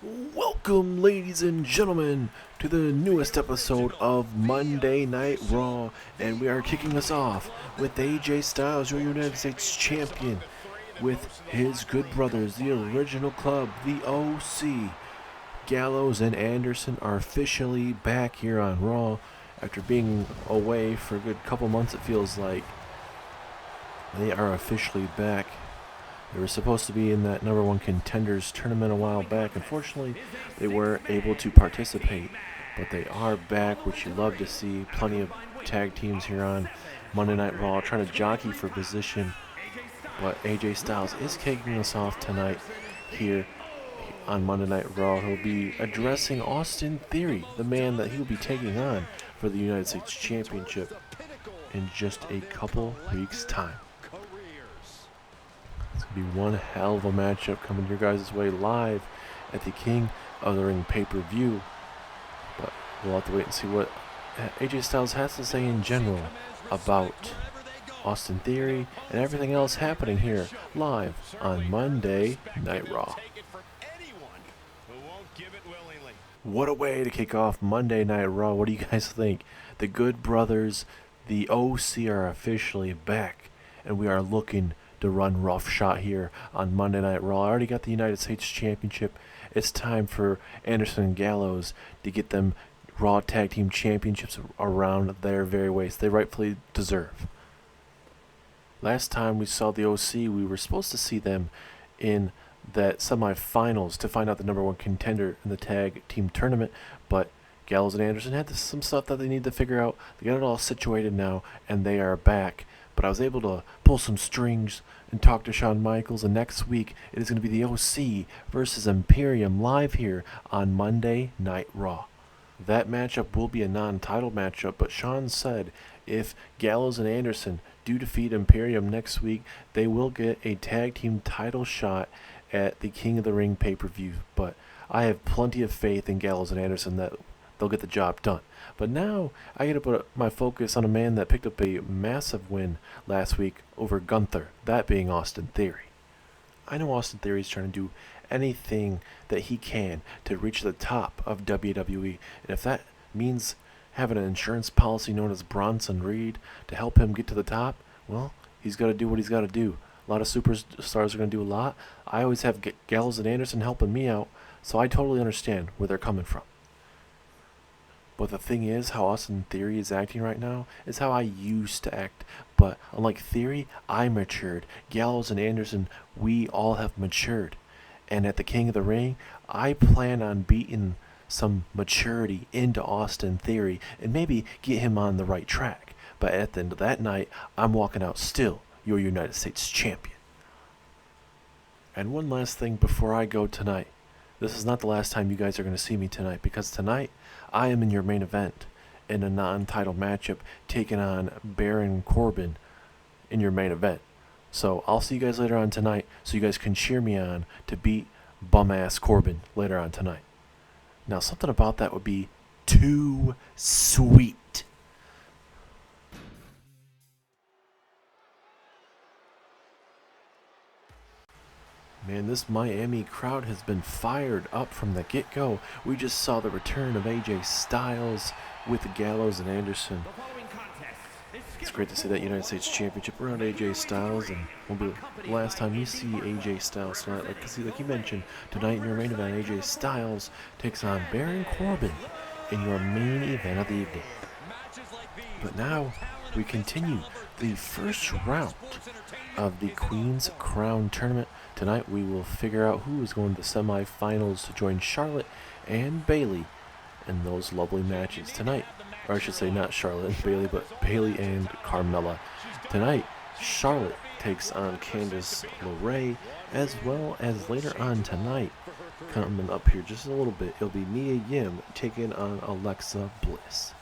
Welcome, ladies and gentlemen, to the newest episode of Monday Night Raw, and we are kicking us off with AJ Styles, your United States Champion, with his good brothers, the original club, the O.C. Gallows and Anderson are officially back here on Raw after being away for a good couple months, it feels like. They are officially back. They were supposed to be in that number one contenders tournament a while back. Unfortunately, they weren't able to participate, but they are back, which you love to see. Plenty of tag teams here on Monday Night Raw trying to jockey for position, but AJ Styles is kicking us off tonight here on Monday Night Raw. He'll be addressing Austin Theory, the man that he'll be taking on for the United States Championship in just a couple weeks' time. It's going to be one hell of a matchup coming your guys' way live at the King of the Ring pay-per-view. But we'll have to wait and see what AJ Styles has to say in general about Austin Theory and everything else happening here live on Monday Night Raw. What a way to kick off Monday Night Raw. What do you guys think? The Good Brothers, the O.C. are officially back, and we are looking to run roughshod here on Monday Night Raw. I already got the United States Championship. It's time for Anderson and Gallows to get them Raw Tag Team Championships around their very waist. They rightfully deserve. Last time we saw the O.C., we were supposed to see them in that semifinals to find out the number one contender in the tag team tournament, but Gallows and Anderson had some stuff that they need to figure out. They got it all situated now, and they are back. But I was able to pull some strings and talk to Shawn Michaels, and next week it is going to be the O.C. versus Imperium live here on Monday Night Raw. That matchup will be a non-title matchup, but Shawn said if Gallows and Anderson do defeat Imperium next week, they will get a tag team title shot at the King of the Ring pay-per-view. But I have plenty of faith in Gallows and Anderson that they'll get the job done. But now I got to put my focus on a man that picked up a massive win last week over Gunther, that being Austin Theory. I know Austin Theory is trying to do anything that he can to reach the top of WWE, and if that means having an insurance policy known as Bronson Reed to help him get to the top, well, he's got to do what he's got to do. A lot of superstars are going to do a lot. I always have Gallows and Anderson helping me out, so I totally understand where they're coming from. But the thing is, how Austin Theory is acting right now is how I used to act. But unlike Theory, I matured. Gallows and Anderson, we all have matured. And at the King of the Ring, I plan on beating some maturity into Austin Theory and maybe get him on the right track. But at the end of that night, I'm walking out still your United States Champion. And one last thing before I go tonight. This is not the last time you guys are going to see me tonight, because tonight I am in your main event in a non-title matchup taking on Baron Corbin in your main event. So I'll see you guys later on tonight so you guys can cheer me on to beat bum-ass Corbin later on tonight. Now something about that would be too sweet. Man, this Miami crowd has been fired up from the get-go. We just saw the return of AJ Styles with the Gallows and Anderson. It's great to see that United States Championship around AJ Styles, and won't be the last time you see AJ Styles tonight. Like you mentioned, tonight in your main event, AJ Styles takes on Baron Corbin in your main event of the evening. But now we continue the first round of the Queen's Crown Tournament. Tonight we will figure out who is going to the semifinals to join Charlotte and Bayley in those lovely matches tonight. Or I should say not Charlotte and Bayley, but Bayley and Carmella. Tonight, Charlotte takes on Candice LeRae, as well as later on tonight, coming up here just a little bit, it'll be Mia Yim taking on Alexa Bliss.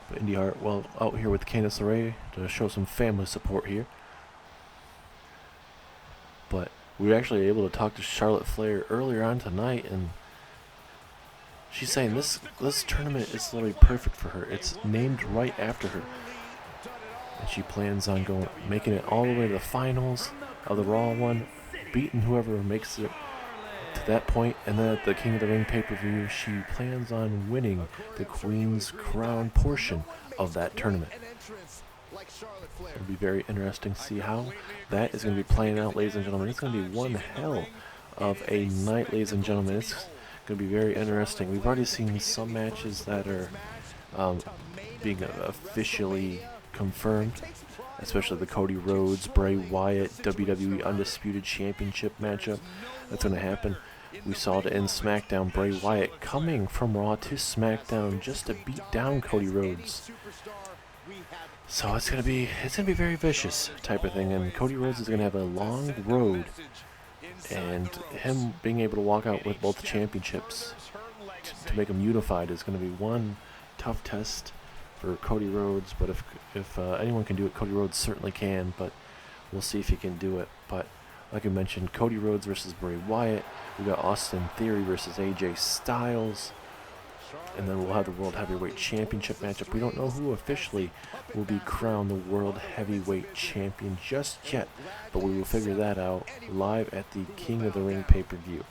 But Indy Hart, well, out here with Candice LeRae to show some family support here. But we were actually able to talk to Charlotte Flair earlier on tonight, and she's saying this tournament is literally perfect for her. It's named right after her. And she plans on making it all the way to the finals of the Raw one, beating whoever makes it to that point, and then at the King of the Ring pay-per-view, she plans on winning the Queen's Crown portion of that tournament. It'll be very interesting to see how that is going to be playing out, ladies and gentlemen. It's going to be one hell of a night, ladies and gentlemen. It's going to be very interesting. We've already seen some matches that are being officially confirmed, especially the Cody Rhodes, Bray Wyatt, WWE Undisputed Championship matchup. That's going to happen. We saw it in SmackDown, Bray Wyatt coming from Raw to SmackDown just to beat down Cody Rhodes. So it's gonna be very vicious type of thing, and Cody Rhodes is gonna have a long road, and him being able to walk out with both championships to make them unified is gonna be one tough test for Cody Rhodes. But if anyone can do it, Cody Rhodes certainly can. But we'll see if he can do it. But like I mentioned, Cody Rhodes versus Bray Wyatt. We got Austin Theory versus AJ Styles. And then we'll have the World Heavyweight Championship matchup. We don't know who officially will be crowned the World Heavyweight Champion just yet, but we will figure that out live at the King of the Ring pay-per-view.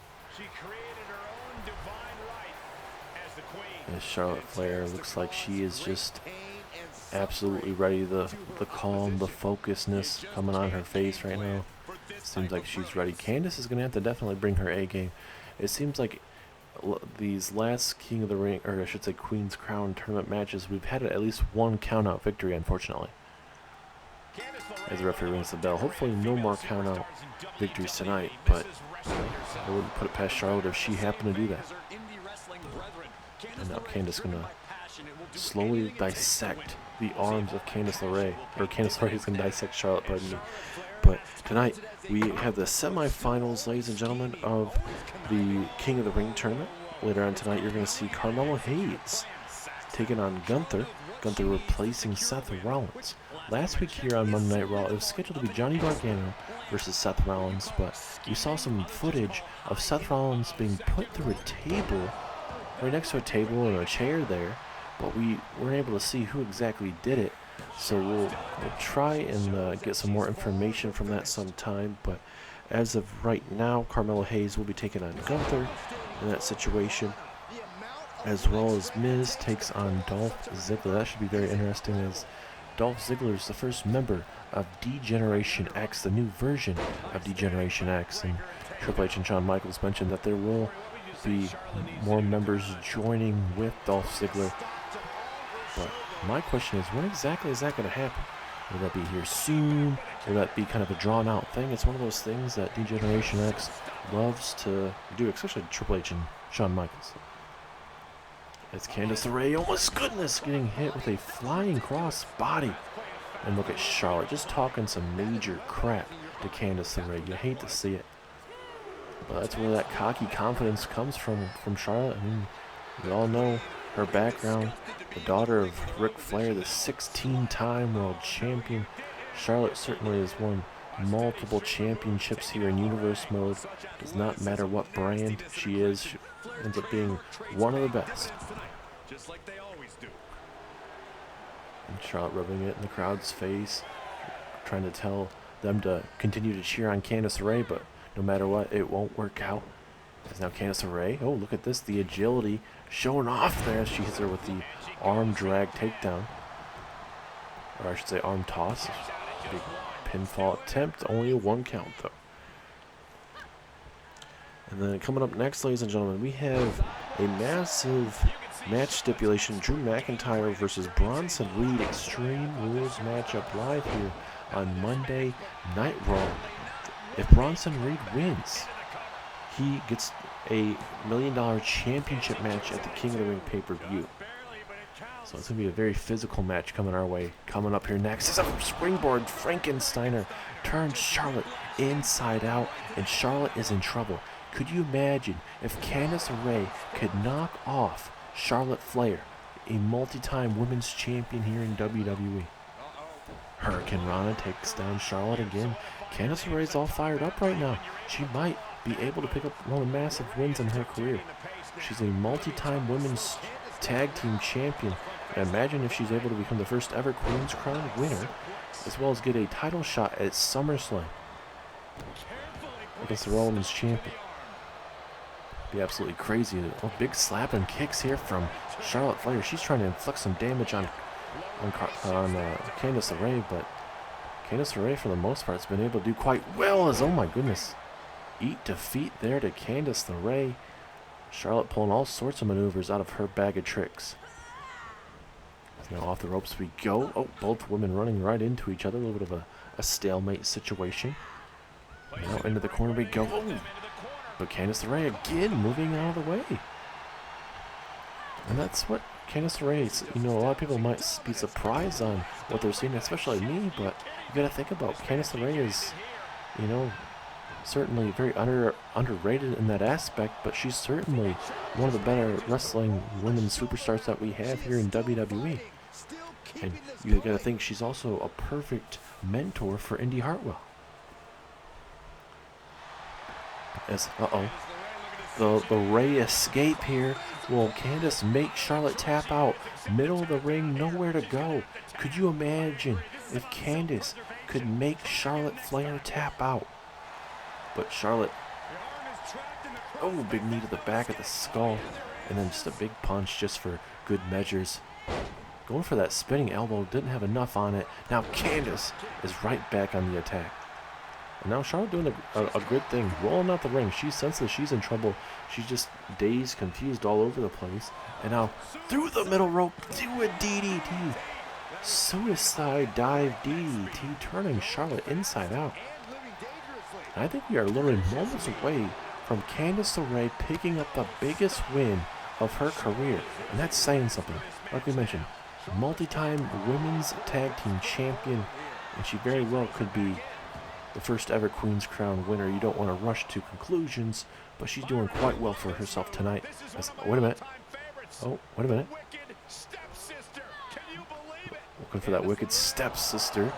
And Charlotte Flair looks like she is just absolutely ready. The calm, the focusedness coming on her face right now. Seems like she's ready. Candice is going to have to definitely bring her A game. It seems like these last King of the Ring, or I should say Queen's Crown tournament matches, we've had at least one count-out victory, unfortunately. As the referee rings the bell. Hopefully no more count-out victories tonight, but I wouldn't put it past Charlotte if she happened to do that. And now Candice going to slowly dissect the arms of Candice LeRae. Or Candice LeRae is going to dissect Charlotte, pardon me. But tonight, we have the semifinals, ladies and gentlemen, of the King of the Ring tournament. Later on tonight, you're going to see Carmelo Hayes taking on Gunther. Gunther replacing Seth Rollins. Last week here on Monday Night Raw, it was scheduled to be Johnny Gargano versus Seth Rollins, but we saw some footage of Seth Rollins being put through a table, right next to a table and a chair there, but we weren't able to see who exactly did it. So we'll try and get some more information from that sometime. But as of right now, Carmelo Hayes will be taking on Gunther in that situation, as well as Miz takes on Dolph Ziggler. That should be very interesting, as Dolph Ziggler is the first member of D-Generation X, the new version of D-Generation X. And Triple H and Shawn Michaels mentioned that there will be more members joining with Dolph Ziggler. But my question is, when exactly is that going to happen? Will that be here soon? Will that be kind of a drawn-out thing? It's one of those things that D-Generation X loves to do, especially Triple H and Shawn Michaels. It's Candice LeRae, oh my goodness, getting hit with a flying cross body. And look at Charlotte, just talking some major crap to Candice LeRae. You hate to see it. But that's where that cocky confidence comes from Charlotte. I mean, we all know her background. The daughter of Ric Flair, the 16-time world champion. Charlotte certainly has won multiple championships here in Universe mode. Does not matter what brand she is, she ends up being one of the best. Just like they always do. And Charlotte rubbing it in the crowd's face, trying to tell them to continue to cheer on Candice LeRae, but no matter what, it won't work out. As now Candice LeRae, oh look at this, the agility showing off there as she hits her with the arm drag takedown. Or I should say arm toss. Big pinfall attempt, only a 1 count though. And then coming up next, ladies and gentlemen, we have a massive match stipulation. Drew McIntyre versus Bronson Reed Extreme Rules matchup live here on Monday Night Raw. If Bronson Reed wins, he gets a $1 million championship match at the King of the Ring pay-per-view. So it's going to be a very physical match coming our way. Coming up here next is a springboard. Frankensteiner turns Charlotte inside out, and Charlotte is in trouble. Could you imagine if Candice LeRae could knock off Charlotte Flair, a multi-time women's champion here in WWE? Hurricane Rana takes down Charlotte again. Candice LeRae's all fired up right now. She might be able to pick up one of the massive wins in her career. She's a multi-time women's tag team champion. And imagine if she's able to become the first ever Queen's Crown winner, as well as get a title shot at SummerSlam against the Raw Women's Champion. Be absolutely crazy. Oh, big slap and kicks here from Charlotte Flair. She's trying to inflict some damage on Candice LeRae, but Candice LeRae, for the most part, has been able to do quite well. As, oh my goodness, eat defeat there to Candice LeRae. Charlotte pulling all sorts of maneuvers out of her bag of tricks. Now off the ropes we go. Oh, both women running right into each other. A little bit of a stalemate situation. Now into the corner we go. Oh, but Candice LeRae again moving out of the way. And that's what Candice LeRae, you know, a lot of people might be surprised on what they're seeing, especially me, but you got to think about Candice LeRae is, you know, certainly very underrated in that aspect, but she's certainly one of the better wrestling women's superstars that we have here in WWE. And you got to think she's also a perfect mentor for Indy Hartwell. As, the Ray escape here. Will Candice make Charlotte tap out? Middle of the ring, nowhere to go. Could you imagine if Candice could make Charlotte Flair tap out? But Charlotte, oh, big knee to the back of the skull. And then just a big punch just for good measures. Going for that spinning elbow, didn't have enough on it. Now Candice is right back on the attack. And now Charlotte doing a good thing, rolling out the ring. She senses she's in trouble. She's just dazed, confused all over the place. And now through the middle rope, do a DDT. Suicide dive DDT, turning Charlotte inside out. And I think we are literally moments away from Candice LeRae picking up the biggest win of her career. And that's saying something. Like we mentioned, multi-time women's tag team champion. And she very well could be the first ever Queen's Crown winner. You don't want to rush to conclusions, but she's doing quite well for herself tonight. Wait a minute. Oh, wait a minute. Looking for that wicked stepsister.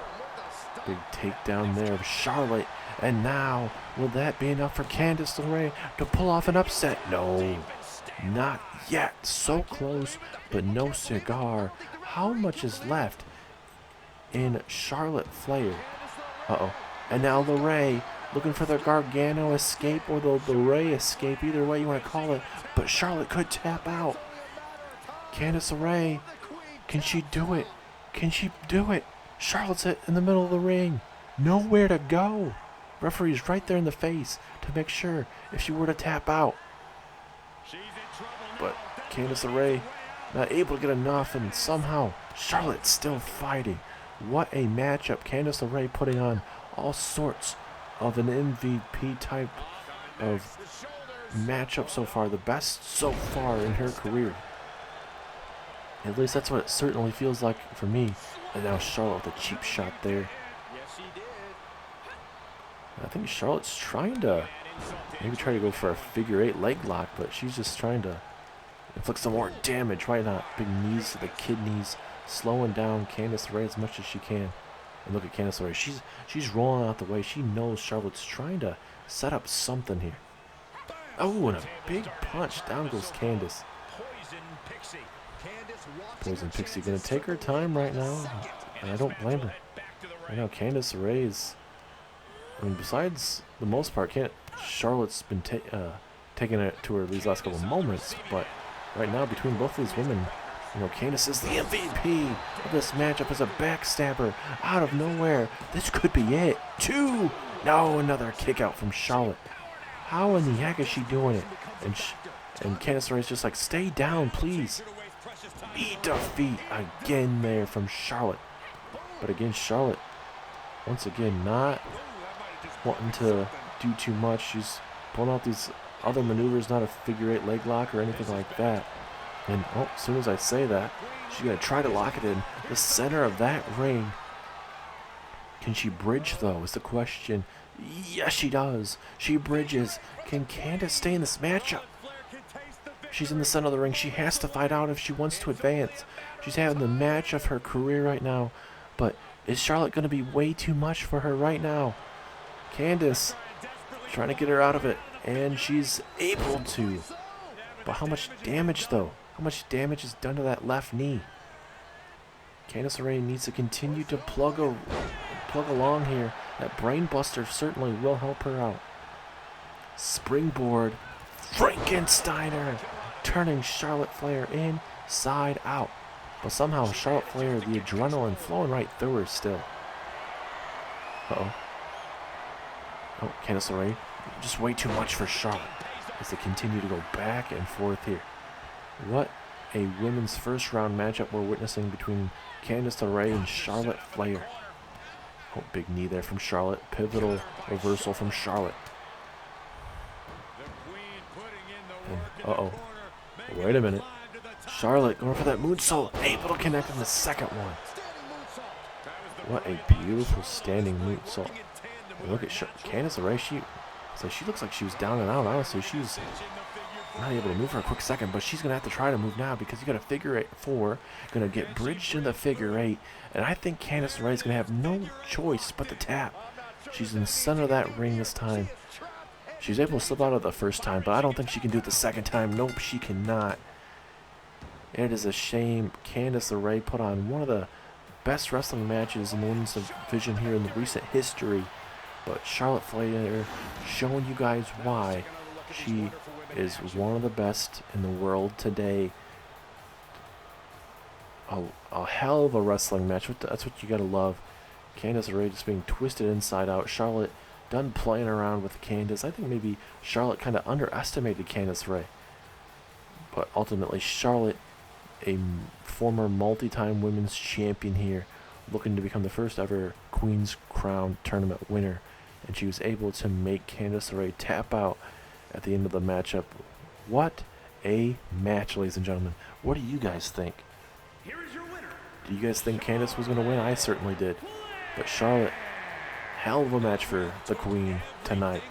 Big takedown there of Charlotte. And now, will that be enough for Candice LeRae to pull off an upset? No, not yet. So close, but no cigar. How much is left in Charlotte Flair? Uh-oh. And now LeRae looking for the Gargano escape or the LeRae escape, either way you want to call it. But Charlotte could tap out. Candice LeRae, can she do it? Can she do it? Charlotte's in the middle of the ring. Nowhere to go. Referee's right there in the face to make sure if she were to tap out. But Candice LeRae not able to get enough, and somehow Charlotte's still fighting. What a matchup. Candice LeRae putting on all sorts of an MVP type of matchup so far. The best so far in her career. At least that's what it certainly feels like for me. And now Charlotte with a cheap shot there. I think Charlotte's trying to maybe try to go for a figure 8 leg lock, but she's just trying to inflict some more damage. Why not? Big knees to the kidneys, slowing down Candice LeRae as much as she can. And look at Candice LeRae. She's rolling out the way. She knows Charlotte's trying to set up something here. Oh, and a big punch. Down goes Candice. Poison Pixie gonna take her time right now, and I don't blame her. Right now, Candice LeRae is, I mean, besides the most part, Charlotte's been taking it to her these last couple of moments, but right now, between both of these women, you know, Candice is the MVP of this matchup as a backstabber out of nowhere. This could be it. 2. No, another kick out from Charlotte. How in the heck is she doing it? And Candice LeRae's just like, stay down, please. Eat defeat again there from Charlotte. But again, Charlotte, once again, not wanting to do too much. She's pulling out these other maneuvers, not a figure 8 leg lock or anything like that. And oh, as soon as I say that, she's going to try to lock it in the center of that ring. Can she bridge, though, is the question. Yes, she does. She bridges. Can Candice stay in this matchup? She's in the center of the ring. She has to fight out if she wants to advance. She's having the match of her career right now. But is Charlotte going to be way too much for her right now? Candice trying to get her out of it. And she's able to. But how much damage, though? How much damage is done to that left knee? Candice LeRae needs to continue to plug along here. That brain buster certainly will help her out. Springboard Frankensteiner, turning Charlotte Flair inside out. But somehow Charlotte Flair, the adrenaline flowing right through her still. Uh-oh. Oh, Candice LeRae, just way too much for Charlotte as they continue to go back and forth here. What a women's first round matchup we're witnessing between Candice LeRae and Charlotte Flair. Oh, big knee there from Charlotte. Pivotal reversal from Charlotte. Uh-oh. Wait a minute. Charlotte going for that moonsault. Able to connect on the second one. What a beautiful standing moonsault. And look at Candice LeRae. She looks like she was down and out. Honestly, she's not able to move for a quick second, but she's going to have to try to move now because you got a figure 8-4. Going to get bridged in the figure 8. And I think Candice LeRae is going to have no choice but to tap. She's in the center of that ring this time. She's able to slip out of the first time, but I don't think she can do it the second time. Nope, she cannot. It is a shame. Candice LeRae put on one of the best wrestling matches in the women's division here in the recent history. But Charlotte Flair showing you guys why she is one of the best in the world today. A hell of a wrestling match. That's what you gotta love. Candice LeRae just being twisted inside out. Charlotte done playing around with Candice. I think maybe Charlotte kind of underestimated Candice LeRae. But ultimately, Charlotte, a former multi-time women's champion here, looking to become the first ever Queen's Crown tournament winner. And she was able to make Candice LeRae tap out at the end of the matchup. What a match, ladies and gentlemen. What do you guys think? Do you guys think Candice was going to win? I certainly did. But Charlotte, hell of a match for the Queen tonight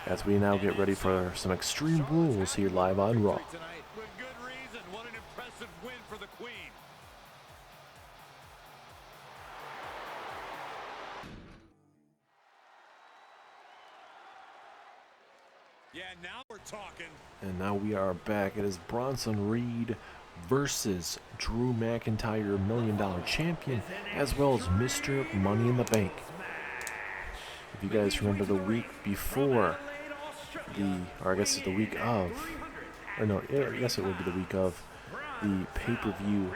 as we now get ready for some Extreme Rules here live on Raw. Yeah, now we're talking. And now we are back. It is Bronson Reed versus Drew McIntyre, $1 Million Champion, as well as Mr. Money in the Bank. If you guys remember the week before or I guess it's the week of, or no, I guess it would be the week of the pay-per-view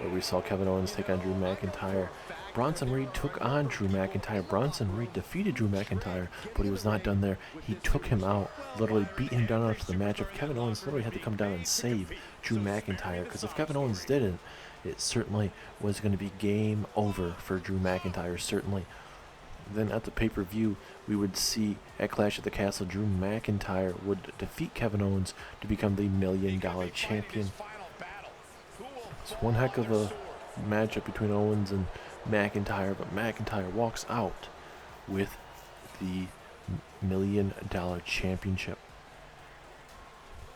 where we saw Kevin Owens take on Drew McIntyre. Bronson Reed took on Drew McIntyre. Bronson Reed defeated Drew McIntyre, but he was not done there. He took him out, literally beat him down after the matchup. Kevin Owens literally had to come down and save Drew McIntyre, because if Kevin Owens didn't, it certainly was going to be game over for Drew McIntyre, certainly. Then at the pay-per-view, we would see at Clash at the Castle, Drew McIntyre would defeat Kevin Owens to become the $1 Million Champion. It's one heck of a matchup between Owens and McIntyre, but McIntyre walks out with the $1 Million Championship.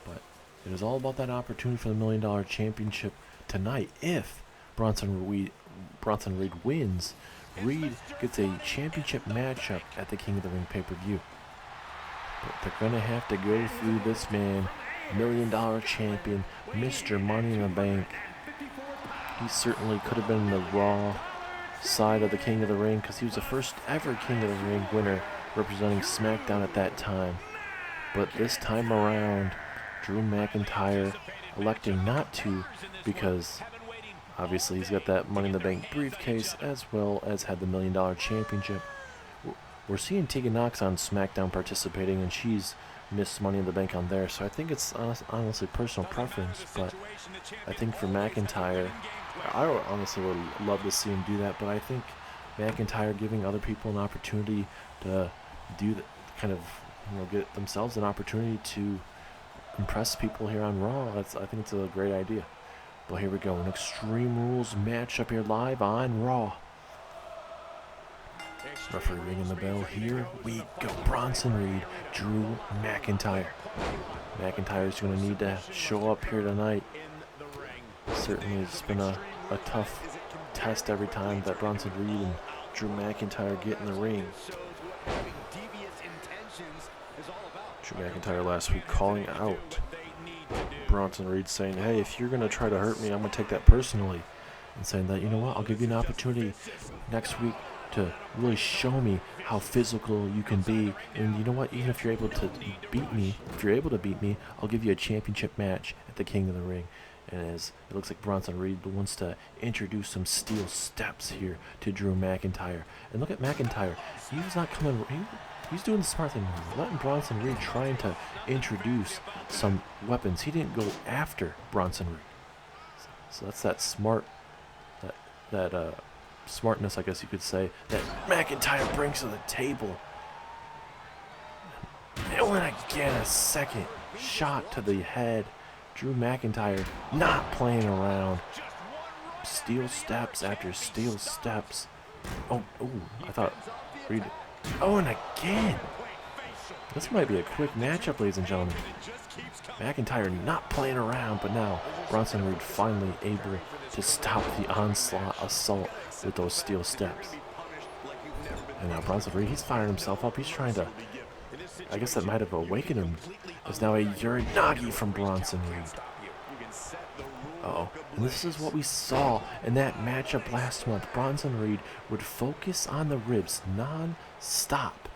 But it is all about that opportunity for the $1 Million Championship tonight. If Bronson Reed wins, Reed gets a championship matchup at the King of the Ring pay-per-view. But they're going to have to go through this man, $1 Million Champion, Mr. Money in the Bank. He certainly could have been in the Raw side of the King of the Ring, because he was the first ever King of the Ring winner representing SmackDown at that time. But this time around, Drew McIntyre electing not to, because obviously he's got that Money in the Bank briefcase as well as had the $1 Million Championship. We're seeing Tegan Nox on SmackDown participating, and she's missed Money in the Bank on there, so I think it's honestly personal preference. But I think for McIntyre, I honestly would love to see him do that, but I think McIntyre giving other people an opportunity to do that, kind of, get themselves an opportunity to impress people here on Raw. I think it's a great idea. But here we go, an Extreme Rules matchup here live on Raw. Referee ringing the bell. Here we go. Bronson Reed, Drew McIntyre. McIntyre's going to need to show up here tonight. Certainly it's been a tough test every time that Bronson Reed and Drew McIntyre get in the ring. Drew McIntyre last week calling out Bronson Reed, saying, hey, if you're going to try to hurt me, I'm going to take that personally. And saying that, you know what, I'll give you an opportunity next week to really show me how physical you can be. And you know what? Even if you're able to beat me, I'll give you a championship match at the King of the Ring. And as it looks like Bronson Reed wants to introduce some steel steps here to Drew McIntyre. And look at McIntyre. He was not coming. He's doing the smart thing, letting Bronson Reed trying to introduce some weapons. He didn't go after Bronson Reed. So that's that smart, that smartness, I guess you could say, that McIntyre brings to the table. And then again, a second shot to the head. Drew McIntyre not playing around. Steel steps after steel steps. Oh, I thought Reed. Oh, and again. This might be a quick matchup, ladies and gentlemen. McIntyre not playing around, but now Bronson Reed finally able to stop the onslaught assault with those steel steps. And now Bronson Reed, he's firing himself up. He's trying to, I guess that might have awakened him. There's now a Uranagi from Bronson Reed. And this is what we saw in that matchup last month. Bronson Reed would focus on the ribs non-stop.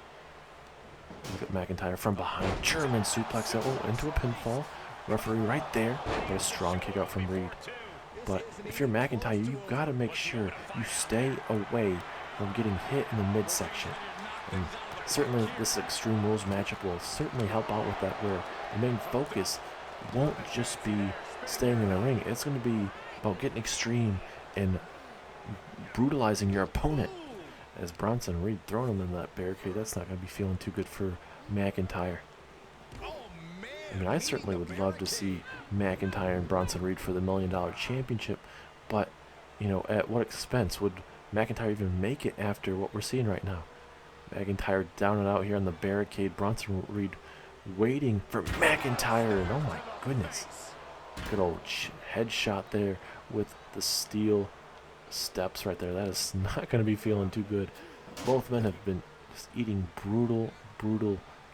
Look at McIntyre from behind. German suplex into a pinfall. Referee right there. But a strong kick out from Reed. But if you're McIntyre, you've got to make sure you stay away from getting hit in the midsection. And certainly this Extreme Rules matchup will certainly help out with that, where the main focus won't just be staying in the ring. It's going to be about getting extreme and brutalizing your opponent. As Bronson Reed throwing him in that barricade, that's not going to be feeling too good for McIntyre. I mean, I certainly would love to see McIntyre and Bronson Reed for the $1 Million Championship, but, you know, at what expense? Would McIntyre even make it after what we're seeing right now? McIntyre down and out here on the barricade. Bronson Reed waiting for McIntyre, and oh my goodness. Good old headshot there with the steel steps right there. That is not going to be feeling too good. Both men have been just eating brutal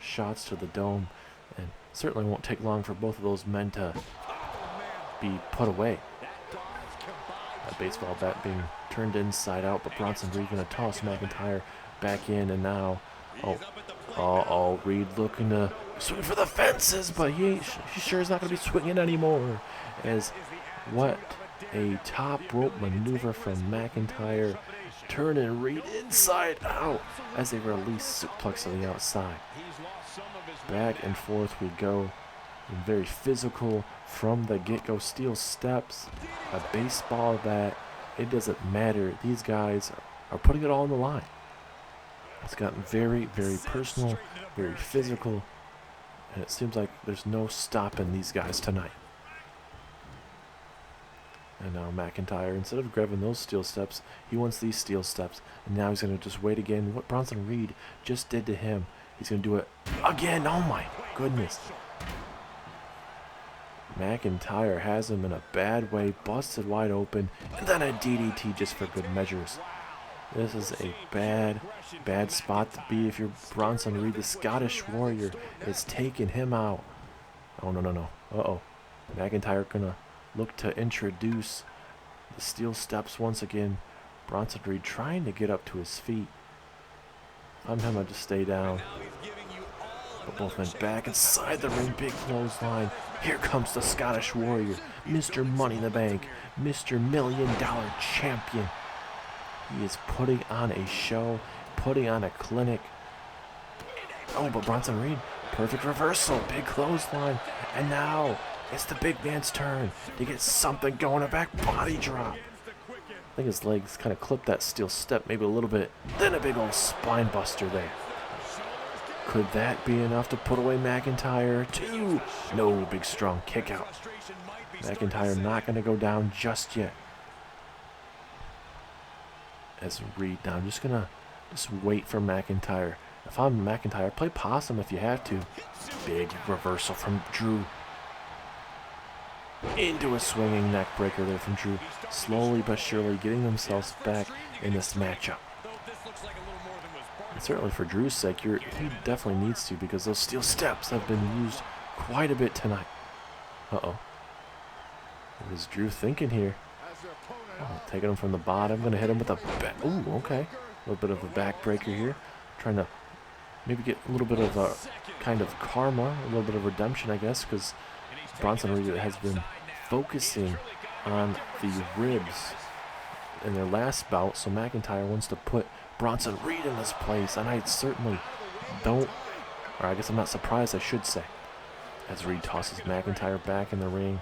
shots to the dome, and certainly won't take long for both of those men to be put away. That baseball bat being turned inside out, but Bronson Reed going to toss McIntyre back in, and now, Reed looking to swing for the fences, but he sure is not going to be swinging anymore. As what a top rope maneuver from McIntyre, turning Reed inside out as they release suplex to the outside. Back and forth we go, and very physical from the get-go. Steel steps, a baseball bat, it doesn't matter. These guys are putting it all on the line. It's gotten very personal, very physical, and it seems like there's no stopping these guys tonight. And now McIntyre, instead of grabbing those steel steps, he wants these steel steps, and now he's going to just wait again. What Bronson Reed just did to him, he's going to do it again. Oh my goodness. McIntyre has him in a bad way, busted wide open, and then a DDT just for good measures. This is a bad spot to be if you're Bronson Reed. The Scottish Warrior is taking him out. Oh, no. McIntyre gonna look to introduce the steel steps once again. Bronson Reed trying to get up to his feet. I'm having to stay down. But both men back inside the ring. Big clothesline. Here comes the Scottish Warrior. Mr. Money in the Bank. Mr. $1 Million Champion. He is putting on a show, putting on a clinic. Oh, but Bronson Reed, perfect reversal, big clothesline. And now it's the big man's turn to get something going, a back body drop. I think his legs kind of clipped that steel step maybe a little bit. Then a big old spine buster there. Could that be enough to put away McIntyre? Two. No, big strong kick out. McIntyre not going to go down just yet. As Reed, now I'm just gonna wait for McIntyre. If I'm McIntyre, play possum if you have to. Big reversal from Drew. Into a swinging neck breaker there from Drew. Slowly but surely getting themselves back in this matchup. And certainly for Drew's sake, he definitely needs to, because those steel steps have been used quite a bit tonight. What is Drew thinking here? Oh, taking him from the bottom. Going to hit him with a bat. Ooh, okay. A little bit of a backbreaker here. Trying to maybe get a little bit of a kind of karma, a little bit of redemption, I guess, because Bronson Reed has been focusing on the ribs in their last bout, so McIntyre wants to put Bronson Reed in his place, and I certainly don't, or I guess I'm not surprised, I should say, as Reed tosses McIntyre back in the ring.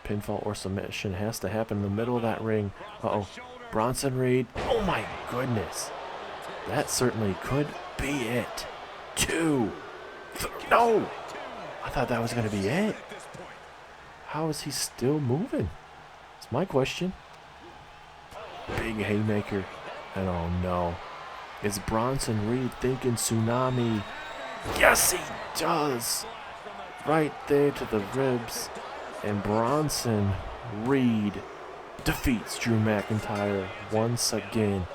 Pinfall or submission has to happen in the middle of that ring. Uh-oh. Bronson Reed. Oh my goodness. That certainly could be it. 2. No! I thought that was going to be it. How is he still moving? It's my question. Big haymaker. And oh no. Is Bronson Reed thinking tsunami? Yes, he does. Right there to the ribs. And Bronson Reed defeats Drew McIntyre once again.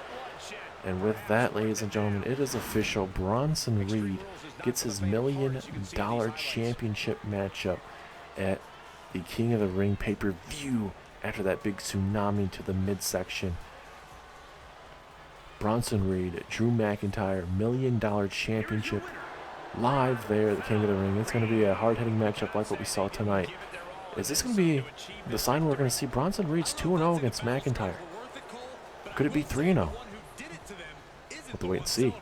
And with that, ladies and gentlemen, it is official. Bronson Reed gets his $1 million championship matchup at the King of the Ring pay-per-view after that big tsunami to the midsection. Bronson Reed, Drew McIntyre, $1 million championship live there at the King of the Ring. It's going to be a hard-hitting matchup like what we saw tonight. Is this going to be the sign we're going to see Bronson Reed's 2-0 against McIntyre? Could it be 3-0? We'll have to wait and see.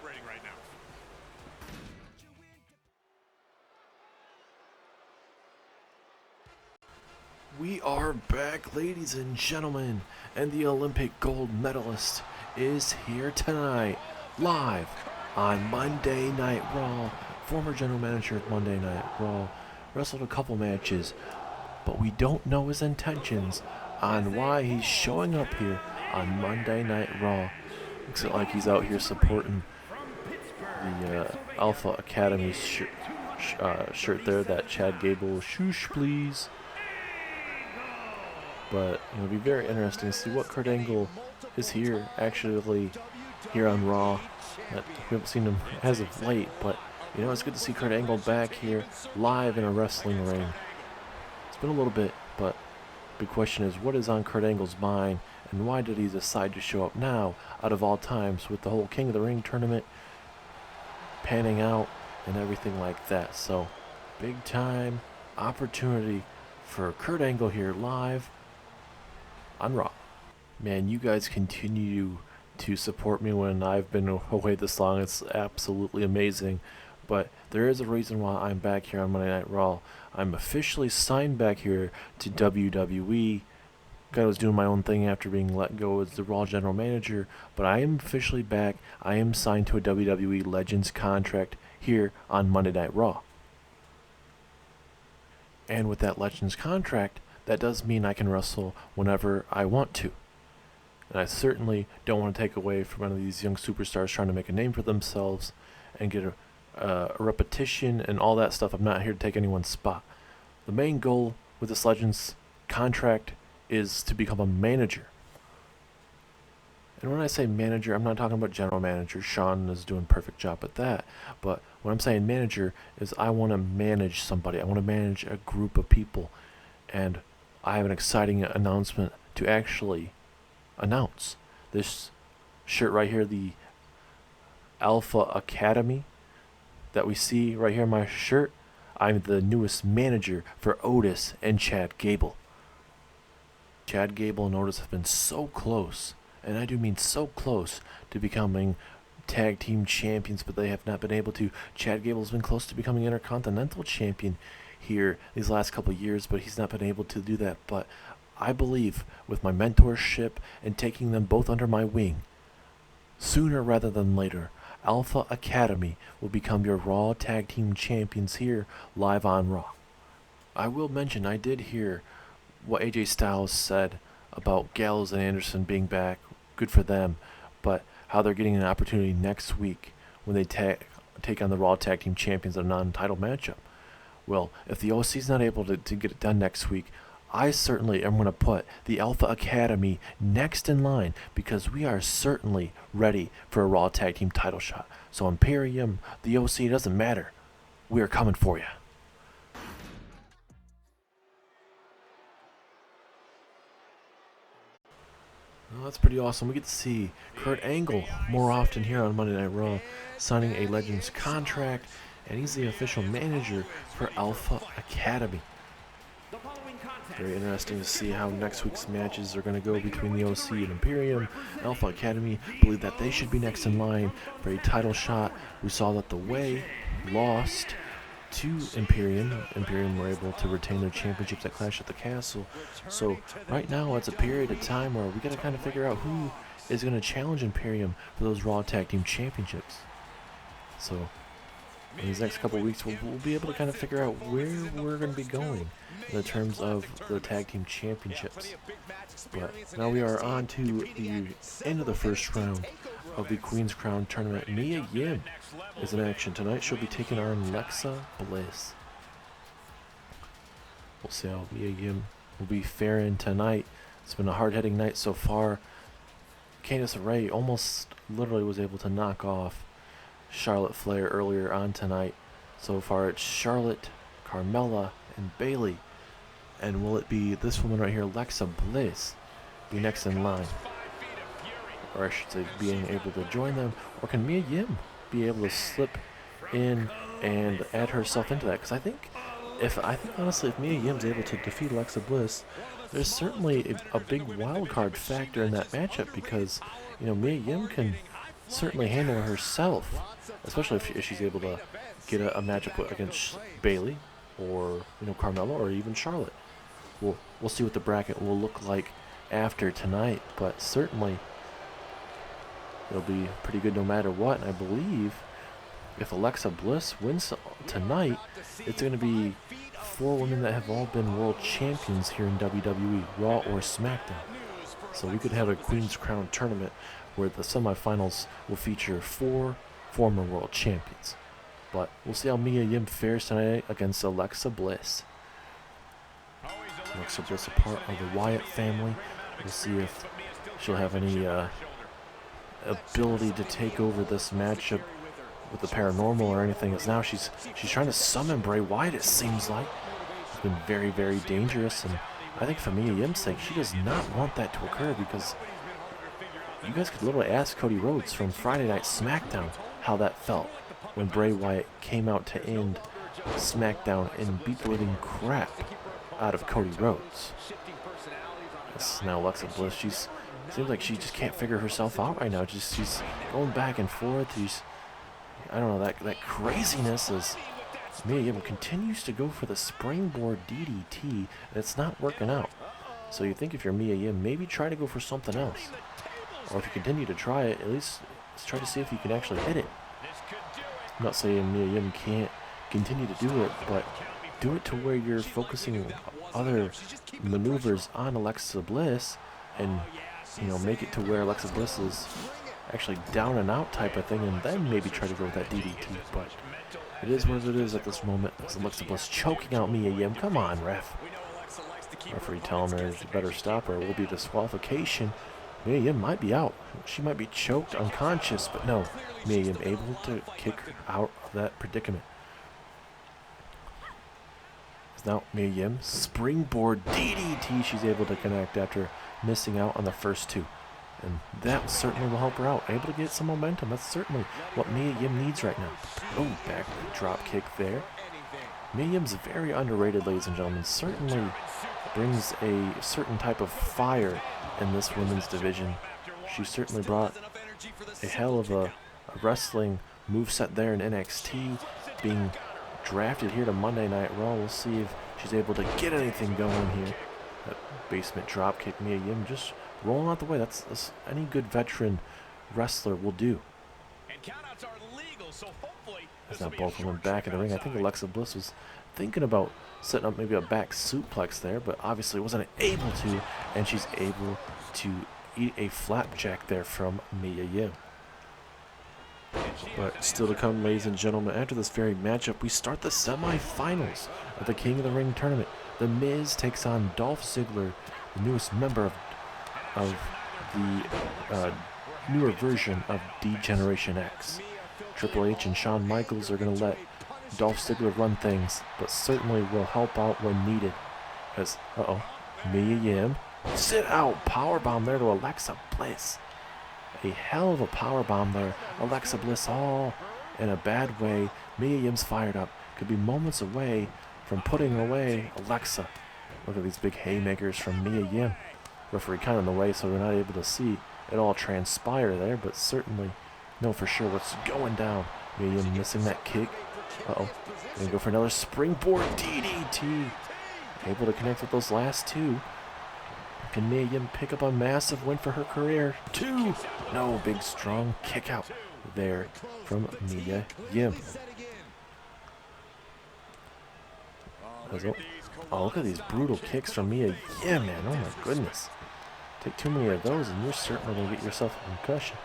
We are back, ladies and gentlemen, and the Olympic gold medalist is here tonight, live on Monday Night Raw. Former general manager of Monday Night Raw, wrestled a couple matches, but we don't know his intentions on why he's showing up here on Monday Night Raw. Looks like he's out here supporting the Alpha Academy shirt there, that Chad Gable, "Shoosh please." But it'll be very interesting to see what Kurt Angle is here, actually here on Raw. We haven't seen him as of late, but you know, it's good to see Kurt Angle back here live in a wrestling ring. It's been a little bit, but the big question is, what is on Kurt Angle's mind, and why did he decide to show up now, out of all times, with the whole King of the Ring tournament panning out and everything like that. So, big time opportunity for Kurt Angle here live on Raw. Man, you guys continue to support me when I've been away this long. It's absolutely amazing. But there is a reason why I'm back here on Monday Night Raw. I'm officially signed back here to WWE. I was doing my own thing after being let go as the Raw General Manager, but I am officially back. I am signed to a WWE Legends contract here on Monday Night Raw. And with that Legends contract, that does mean I can wrestle whenever I want to. And I certainly don't want to take away from one of these young superstars trying to make a name for themselves and get a repetition and all that stuff. I'm not here to take anyone's spot. The main goal with this Legends contract is to become a manager. And when I say manager, I'm not talking about general manager. Sean is doing a perfect job at that. But when I'm saying manager is I want to manage somebody. I want to manage a group of people. And I have an exciting announcement to actually announce. This shirt right here, the Alpha Academy that we see right here on my shirt, I'm the newest manager for Otis and Chad Gable. Chad Gable and Otis have been so close, and I do mean so close, to becoming tag team champions, but they have not been able to. Chad Gable's been close to becoming Intercontinental Champion here these last couple of years, but he's not been able to do that. But I believe with my mentorship and taking them both under my wing, sooner rather than later, Alpha Academy will become your Raw Tag Team Champions here live on Raw. I will mention I did hear what AJ Styles said about Gallows and Anderson being back. Good for them. But how they're getting an opportunity next week when they take on the Raw Tag Team Champions in a non-title matchup. Well, if the OC's not able to get it done next week, I certainly am going to put the Alpha Academy next in line, because we are certainly ready for a Raw Tag Team title shot. So Imperium, the OC, it doesn't matter. We are coming for you. Well, that's pretty awesome. We get to see Kurt Angle more often here on Monday Night Raw, signing a Legends contract, and he's the official manager for Alpha Academy. Very interesting to see how next week's matches are going to go between the OC and Imperium. Alpha Academy believe that they should be next in line for a title shot. We saw that the Way lost to Imperium. Imperium were able to retain their championships at Clash at the Castle. So right now it's a period of time where we got to kind of figure out who is going to challenge Imperium for those Raw Tag Team Championships. So in these next couple of weeks, we'll be able to kind of figure out where we're going to be going in terms of the Tag Team Championships. But now we are on to the end of the first round of the Queen's Crown Tournament. Mia Yim is in action tonight. She'll be taking on Alexa Bliss. We'll see how Mia Yim will be faring tonight. It's been a hard-hitting night so far. Candice LeRae almost literally was able to knock off Charlotte Flair earlier on tonight. So far it's Charlotte, Carmella, and Bayley. And will it be this woman right here, Alexa Bliss, be next in line? Or I should say being able to join them? Or can Mia Yim be able to slip in and add herself into that? Because I think honestly if Mia Yim's able to defeat Alexa Bliss, there's certainly a big wild card factor in that matchup, because Mia Yim can certainly handle herself, especially if she's able to get a matchup against Bayley or Carmella or even Charlotte. We'll see what the bracket will look like after tonight, but certainly it'll be pretty good no matter what. And I believe if Alexa Bliss wins tonight, it's going to be 4 women that have all been world champions here in WWE, Raw or SmackDown. So we could have a Queen's Crown tournament where the semifinals will feature 4 former world champions. But we'll see how Mia Yim fares tonight against Alexa Bliss. Alexa Bliss, a part of the Wyatt family. We'll see if she'll have any ability to take over this matchup with the paranormal or anything. As now she's trying to summon Bray Wyatt, it seems like. It's been very, very dangerous, and I think for Mia Yim's sake, she does not want that to occur, because you guys could literally ask Cody Rhodes from Friday Night SmackDown how that felt when Bray Wyatt came out to end SmackDown and beat the living crap out of Cody Rhodes. This is now Alexa Bliss. Seems like she just can't figure herself out right now. She's going back and forth. I don't know, that craziness is Mia Yim continues to go for the springboard DDT, and it's not working out. So you think if you're Mia Yim, maybe try to go for something else. Or if you continue to try it, at least let's try to see if you can actually hit it. I'm not saying Mia Yim can't continue to do it, but do it to where you're focusing other maneuvers on Alexa Bliss, and make it to where Alexa Bliss is actually down and out type of thing, and then maybe try to go with that DDT. But it is what it is at this moment, as Alexa Bliss choking out Mia Yim. Come on, ref. Referee telling her she better stop or it will be disqualification. Mia Yim might be out. She might be choked unconscious, but no. Mia Yim able to kick her out of that predicament. Now Mia Yim, springboard DDT, she's able to connect after missing out on the first 2. And that certainly will help her out. Able to get some momentum. That's certainly what Mia Yim needs right now. Oh, back drop kick there. Mia Yim's very underrated, ladies and gentlemen. Certainly brings a certain type of fire in this women's division. She certainly brought a hell of a wrestling moveset there in NXT, being drafted here to Monday Night Raw. We'll see if she's able to get anything going here. That basement drop kick, Mia Yim just rolling out the way. That's any good veteran wrestler will do. As now both of them back in the ring. I think Alexa Bliss was thinking about setting up maybe a back suplex there, but obviously wasn't able to, and she's able to eat a flapjack there from Mia Yim. But still to come, ladies and gentlemen, after this very matchup, we start the semifinals of the King of the Ring tournament. The Miz takes on Dolph Ziggler, the newest member of the newer version of D-Generation X. Triple H and Shawn Michaels are going to let Dolph Ziggler run things, but certainly will help out when needed. As, Mia Yim Sit out. Powerbomb there to Alexa Bliss. A hell of a powerbomb there. Alexa Bliss all in a bad way. Mia Yim's fired up. Could be moments away from putting away Alexa. Look at these big haymakers from Mia Yim. Referee kind of in the way, so we're not able to see it all transpire there, but certainly know for sure what's going down. Mia Yim missing that kick. Uh-oh. Gonna go for another springboard DDT. Able to connect with those last two. Can Mia Yim pick up a massive win for her career? 2. No, big strong kick out there from Mia Yim. Oh, look at these brutal kicks from Mia Yim, man. Oh my goodness. Take too many of those and you're certainly going to get yourself a concussion.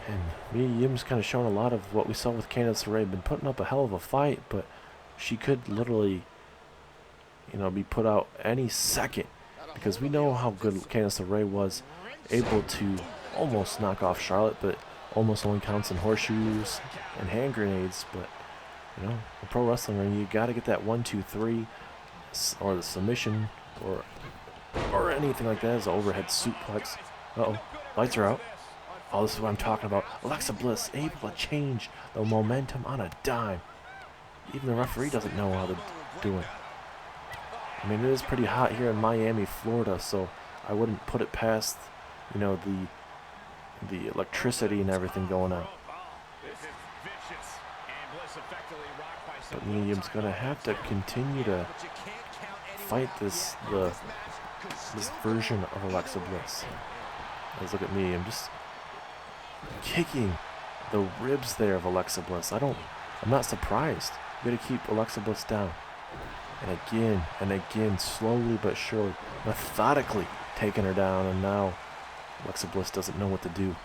And Mia Yim's kind of shown a lot of what we saw with Candice LeRae. Been putting up a hell of a fight, but she could literally, be put out any second. Because we know how good Candice LeRae was, able to almost knock off Charlotte, but almost only counts in horseshoes and hand grenades. But, in pro wrestling ring, you got to get that 1, 2, 3, or the submission, or anything like that as an overhead suplex. Uh-oh, lights are out. Oh, this is what I'm talking about. Alexa Bliss able to change the momentum on a dime. Even the referee doesn't know how to do it. I mean, it is pretty hot here in Miami, Florida, so I wouldn't put it past, the electricity and everything going on. But Mia Yim's going to have to continue to fight this version of Alexa Bliss. Let's look at Mia Yim just kicking the ribs there of Alexa Bliss. I'm not surprised. You got to keep Alexa Bliss down. And again, slowly but surely, methodically taking her down, and now Alexa Bliss doesn't know what to do.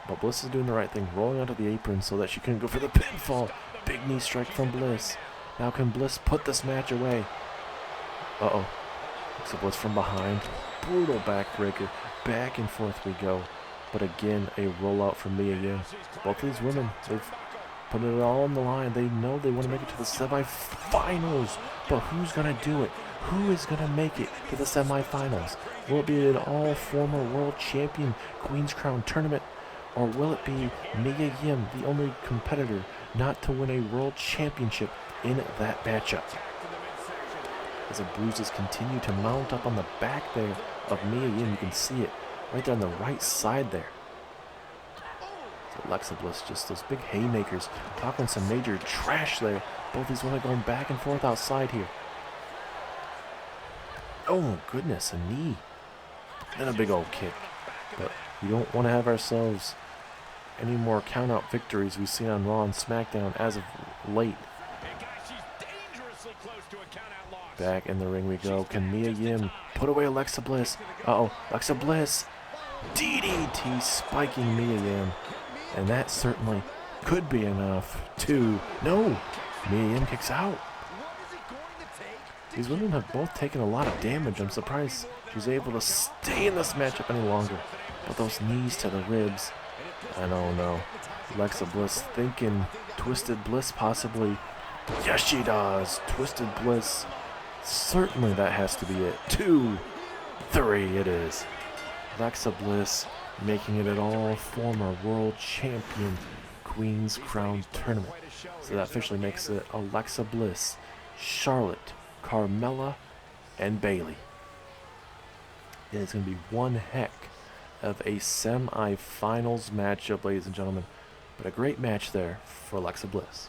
But Bliss is doing the right thing, rolling onto the apron so that she can go for the pinfall. Big knee strike from Bliss. Now can Bliss put this match away? Uh-oh. Alexa Bliss from behind. Brutal backbreaker. Back and forth we go. But again, a rollout from Mia Yim. Both of these women, they've put it all on the line. They know they want to make it to the semifinals. But who's going to do it? Who is going to make it to the semifinals? Will it be an all-former world champion Queen's Crown tournament? Or will it be Mia Yim, the only competitor not to win a world championship in that matchup? As the bruises continue to mount up on the back there of Mia Yim, you can see it right there on the right side there. So Alexa Bliss, just those big haymakers, talking some major trash there. Both these women going back and forth outside here. Oh goodness, a knee. Then a big old kick. But we don't want to have ourselves any more count-out victories we've seen on Raw and SmackDown as of late. Back in the ring we go. Can Mia Yim put away Alexa Bliss? Uh-oh, Alexa Bliss. DDT spiking Mia Yim. And that certainly could be enough to... No! Mia Yim kicks out. These women have both taken a lot of damage. I'm surprised she's able to stay in this matchup any longer. But those knees to the ribs... I don't know. Alexa Bliss thinking Twisted Bliss possibly. Yes, she does. Twisted Bliss. Certainly that has to be it. 2, 3 it is. Alexa Bliss making it an all-former world champion Queen's Crown tournament. So that officially makes it Alexa Bliss, Charlotte, Carmella, and Bayley. And it's going to be one heck of a semi-finals matchup, ladies and gentlemen. But a great match there for Alexa Bliss.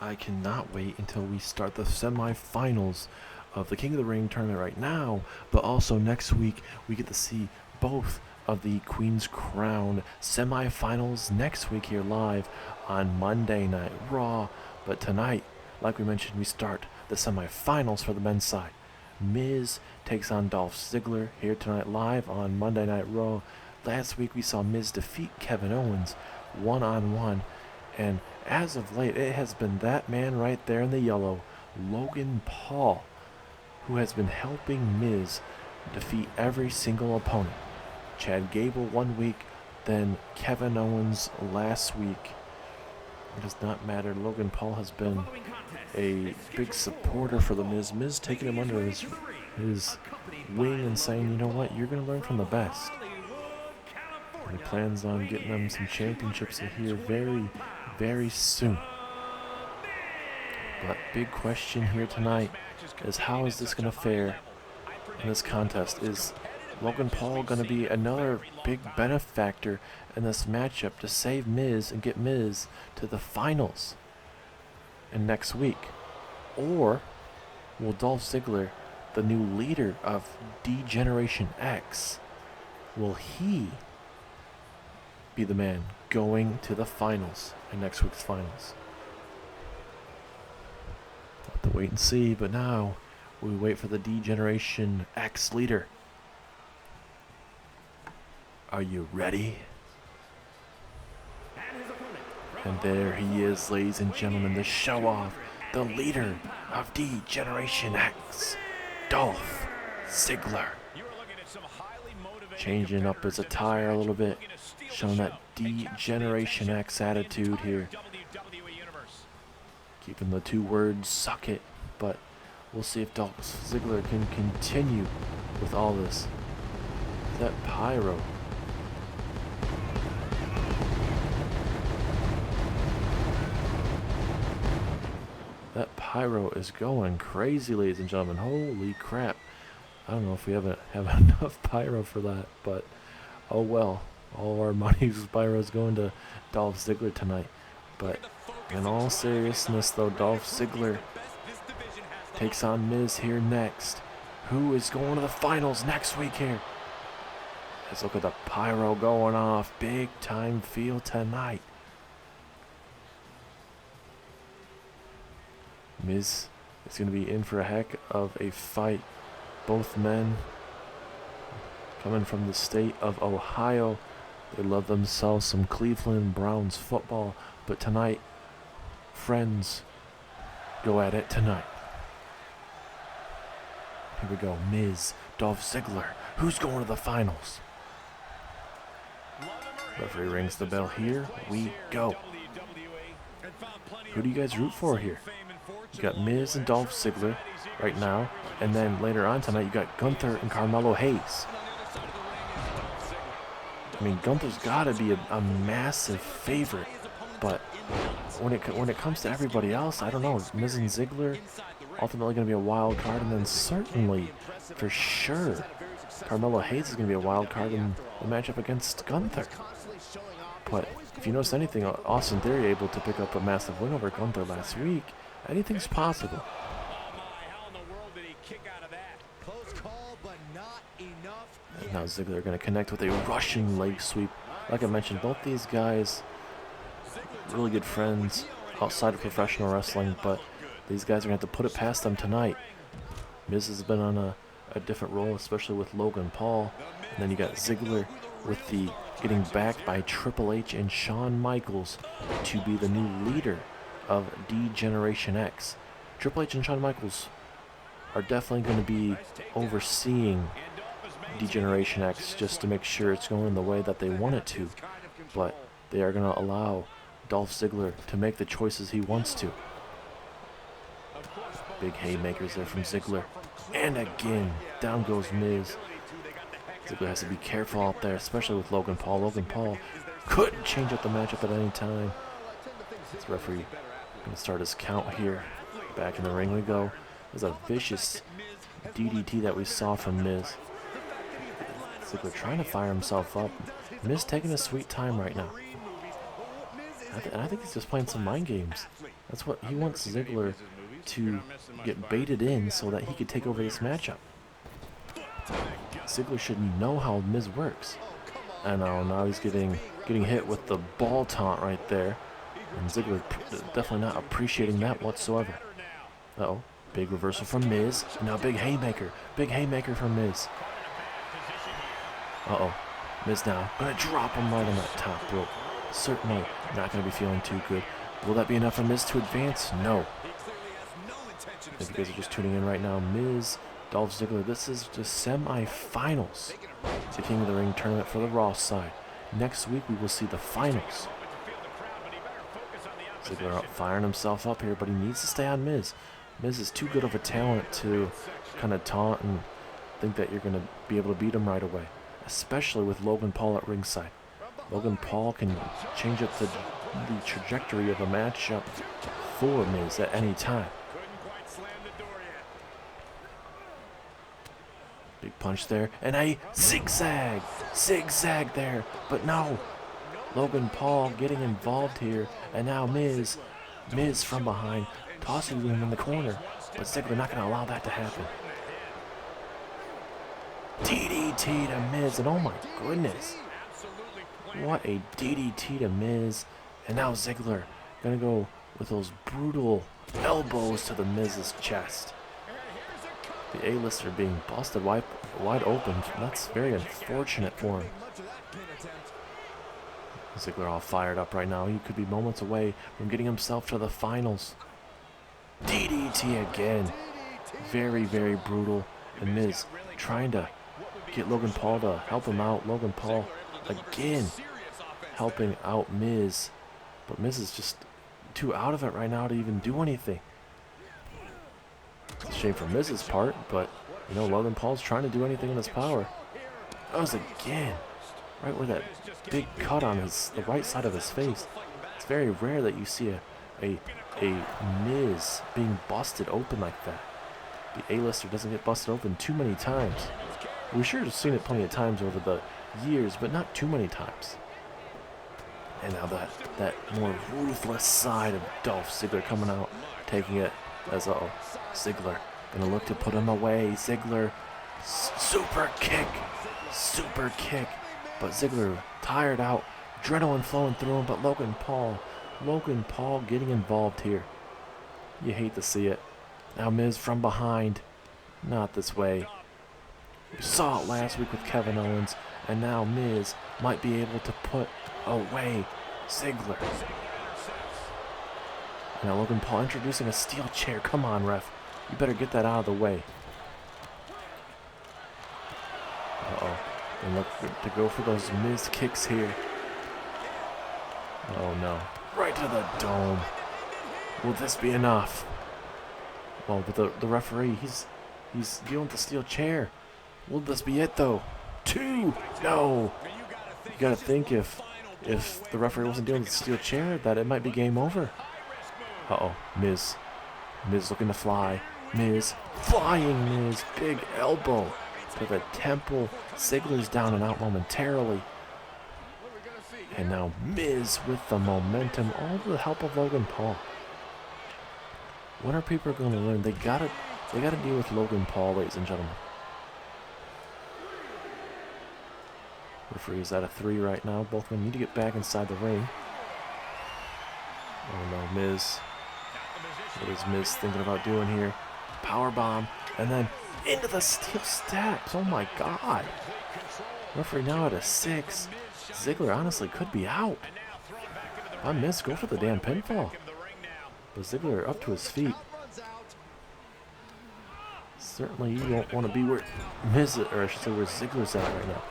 I cannot wait until we start the semi-finals of the King of the Ring tournament right now, but also next week we get to see both of the Queen's Crown semi-finals next week here live on Monday Night Raw. But tonight, like we mentioned, we start the semi-finals for the men's side. Miz takes on Dolph Ziggler here tonight live on Monday Night Raw. Last week we saw Miz defeat Kevin Owens one-on-one, and as of late it has been that man right there in the yellow, Logan Paul, who has been helping Miz defeat every single opponent. Chad Gable 1 week, then Kevin Owens last week. It does not matter. Logan Paul has been a big supporter for the Miz. Miz taking him under his wing and saying, you know what, you're going to learn from the best. And he plans on getting them some championships here very, very soon. But big question here tonight is, how is this going to fare in this contest? Is Logan Paul going to be another big benefactor in this matchup to save Miz and get Miz to the finals in next week? Or will Dolph Ziggler, the new leader of D-Generation X, will he be the man going to the finals in next week's finals? We'll have to wait and see, but now we wait for the D-Generation X leader. Are you ready? And there he is, ladies and gentlemen, the show off, the leader of D-Generation X, Dolph Ziggler. Changing up his attire a little bit, showing that D-Generation X attitude here. Keeping the 2 words, suck it, but we'll see if Dolph Ziggler can continue with all this. That pyro. That pyro is going crazy, ladies and gentlemen. Holy crap. I don't know if we have enough pyro for that, but oh well. All our money's pyro is going to Dolph Ziggler tonight. But in all seriousness, though, Dolph Ziggler takes on Miz here next. Who is going to the finals next week here? Let's look at the pyro going off. Big time feel tonight. Miz is going to be in for a heck of a fight. Both men coming from the state of Ohio. They love themselves some Cleveland Browns football. But tonight, friends, go at it tonight. Here we go. Miz, Dolph Ziggler. Who's going to the finals? Referee rings the bell. Here we go. Who do you guys root for here? You got Miz and Dolph Ziggler right now, and then later on tonight you got Gunther and Carmelo Hayes. I mean, Gunther's got to be a massive favorite, but when it comes to everybody else, I don't know. Miz and Ziggler ultimately going to be a wild card, and then certainly, for sure, Carmelo Hayes is going to be a wild card in the matchup against Gunther. But if you notice anything, Austin Theory able to pick up a massive win over Gunther last week. Anything's possible. And now Ziggler going to connect with a Russian leg sweep. Like I mentioned, both these guys, really good friends outside of professional wrestling, but these guys are going to have to put it past them tonight. Miz has been on a different role, especially with Logan Paul. And then you got Ziggler with the getting backed by Triple H and Shawn Michaels to be the new leader of D-Generation X. Triple H and Shawn Michaels are definitely going to be overseeing D-Generation X just to make sure it's going the way that they want it to. But they are going to allow Dolph Ziggler to make the choices he wants to. Big haymakers there from Ziggler. And again, down goes Miz. Ziggler has to be careful out there, especially with Logan Paul. Logan Paul could change up the matchup at any time. This referee going to start his count here. Back in the ring we go. There's a vicious DDT that we saw from Miz. Ziggler trying to fire himself up. Miz taking a sweet time right now. And I think he's just playing some mind games. That's what he wants Ziggler to get baited in so that he could take over this matchup. Ziggler should know how Miz works. I know, now he's getting hit with the ball taunt right there. And Ziggler definitely not appreciating that whatsoever. Uh-oh, big reversal from Miz. And now big haymaker. Big haymaker from Miz. Uh-oh, Miz now gonna drop him right on that top rope. Certainly not gonna be feeling too good. Will that be enough for Miz to advance? No. If you guys are just tuning in right now, Miz, Dolph Ziggler. This is just semi-finals to King of the Ring tournament for the Raw side. Next week we will see the finals. Ziggler firing himself up here, but he needs to stay on Miz. Miz is too good of a talent to kind of taunt and think that you're going to be able to beat him right away, especially with Logan Paul at ringside. Logan Paul can change up the trajectory of a matchup for Miz at any time. Big punch there, and a zigzag there, but no. Logan Paul getting involved here, and now Miz from behind, tossing him in the corner, but Ziggler not going to allow that to happen. DDT to Miz, and oh my goodness, what a DDT to Miz, and now Ziggler going to go with those brutal elbows to the Miz's chest. The A-lister being busted wide open. That's very unfortunate for him. Ziggler all fired up right now. He could be moments away from getting himself to the finals. DDT again. Very, very brutal. And Miz trying to get Logan Paul to help him out. Logan Paul again helping out Miz. But Miz is just too out of it right now to even do anything. It's a shame for Miz's part, but you know, Logan Paul's trying to do anything in his power. That was again right where that big cut on the right side of his face. It's very rare that you see a Miz being busted open like that. The A-lister doesn't get busted open too many times. We sure have seen it plenty of times over the years, but not too many times. And now that more ruthless side of Dolph Ziggler coming out, taking it as Ziggler gonna look to put him away. Ziggler, super kick, but Ziggler tired out, adrenaline flowing through him, but Logan Paul getting involved here. You hate to see it. Now Miz from behind, not this way. We saw it last week with Kevin Owens, and now Miz might be able to put away Ziggler. Now Logan Paul introducing a steel chair. Come on, ref. You better get that out of the way. And look to go for those Miz kicks here. Oh no. Right to the dome. Will this be enough? Oh, but the referee, he's dealing with the steel chair. Will this be it though? 2! No! You gotta think if the referee wasn't dealing with the steel chair, that it might be game over. Miz looking to fly. Miz, flying Miz, big elbow to the temple. Ziggler's down and out momentarily. And now Miz with the momentum, all with the help of Logan Paul. When are people going to learn? They gotta deal with Logan Paul, ladies and gentlemen. Referee is at a 3 right now. Both of them need to get back inside the ring. Oh no, Miz. What is Miz thinking about doing here? Powerbomb, and then into the steel steps. Oh my god. Referee now at a 6. Ziggler honestly could be out. On Miz, go for the damn pinfall. But Ziggler up to his feet. Certainly you don't want to be where Miz, or I should say where Ziggler's at right now.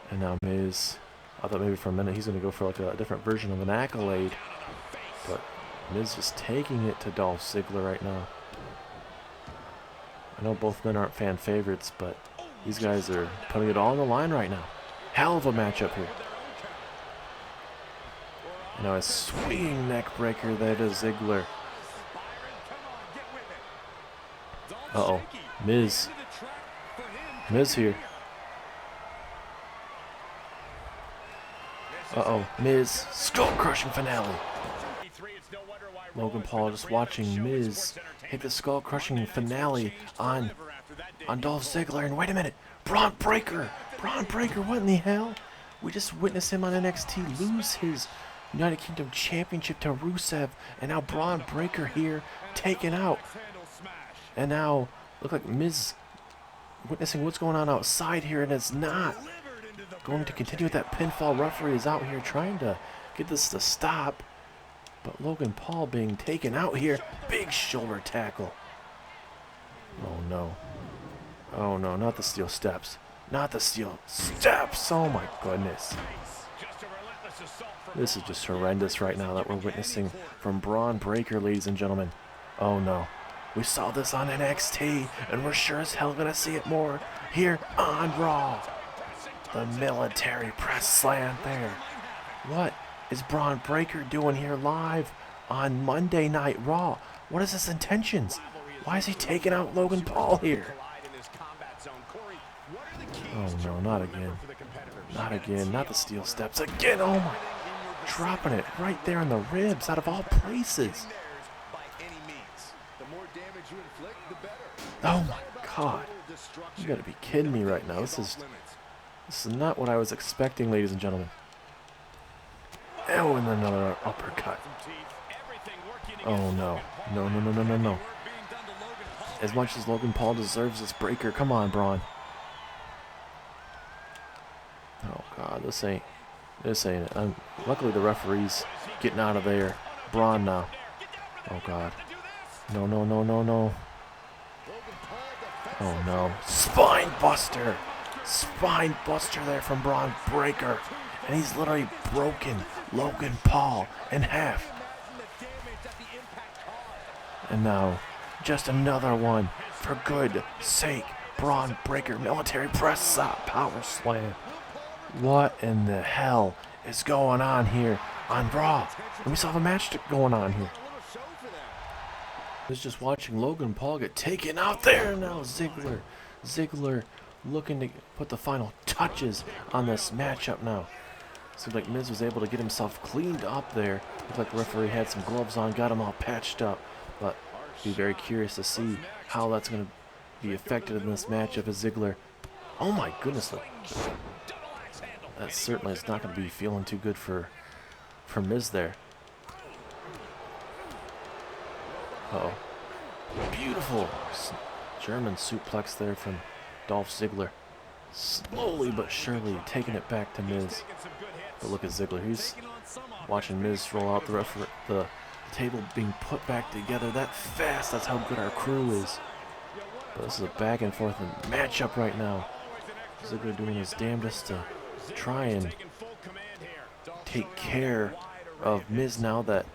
And now Miz, I thought maybe for a minute he's going to go for like a different version of an accolade. But Miz just taking it to Dolph Ziggler right now. I know both men aren't fan favorites, but these guys are putting it all on the line right now. Hell of a matchup here. Now a swinging neck breaker there to Ziggler. Miz here. Miz, skull-crushing finale. Logan Paul just watching Miz hit the skull-crushing finale on Dolph Ziggler. And wait a minute, Braun Breaker, what in the hell? We just witnessed him on NXT lose his United Kingdom Championship to Rusev, and now Braun Breaker here taken out. And now look like Miz witnessing what's going on outside here, and it's not going to continue with that pinfall. Referee is out here trying to get this to stop, but Logan Paul being taken out here. Big shoulder tackle. no. Oh no, not the steel steps. Not the steel steps! Oh my goodness. This is just horrendous right now that we're witnessing from Braun Breaker, ladies and gentlemen. Oh no. We saw this on NXT, and we're sure as hell gonna see it more here on Raw. The military press slam there. What is Braun Breaker doing here live on Monday Night Raw? What is his intentions? Why is he taking out Logan Paul here? Oh no, not again. Not again, not the steel steps again. Oh my. Dropping it right there in the ribs out of all places. Oh my god. You gotta be kidding me right now. This is not what I was expecting, ladies and gentlemen. Oh, and then another uppercut. Oh no. No, no, no, no, no, no. As much as Logan Paul deserves this breaker, come on, Braun. Oh god, this ain't it. Luckily the referee's getting out of there. Braun now. Oh god. No, no, no, no, no. Oh no. Spine buster! Spine buster there from Braun Breaker. And he's literally broken Logan Paul in half. And now, just another one. For good sake, Braun Breaker military press up power slam. What in the hell is going on here on Raw? And we still have a match going on here. I was just watching Logan Paul get taken out there. Now Ziggler looking to put the final touches on this matchup now. Seems like Miz was able to get himself cleaned up there. Looked like the referee had some gloves on, got him all patched up. But be very curious to see how that's going to be affected in this matchup as Ziggler. Oh my goodness. That certainly is not going to be feeling too good for Miz there. Uh-oh. Beautiful German suplex there from Dolph Ziggler. Slowly but surely taking it back to Miz. But look at Ziggler. He's watching Miz roll out the table being put back together that fast. That's how good our crew is. But this is a back and forth matchup right now. Ziggler doing his damnedest to try and take care of Miz now that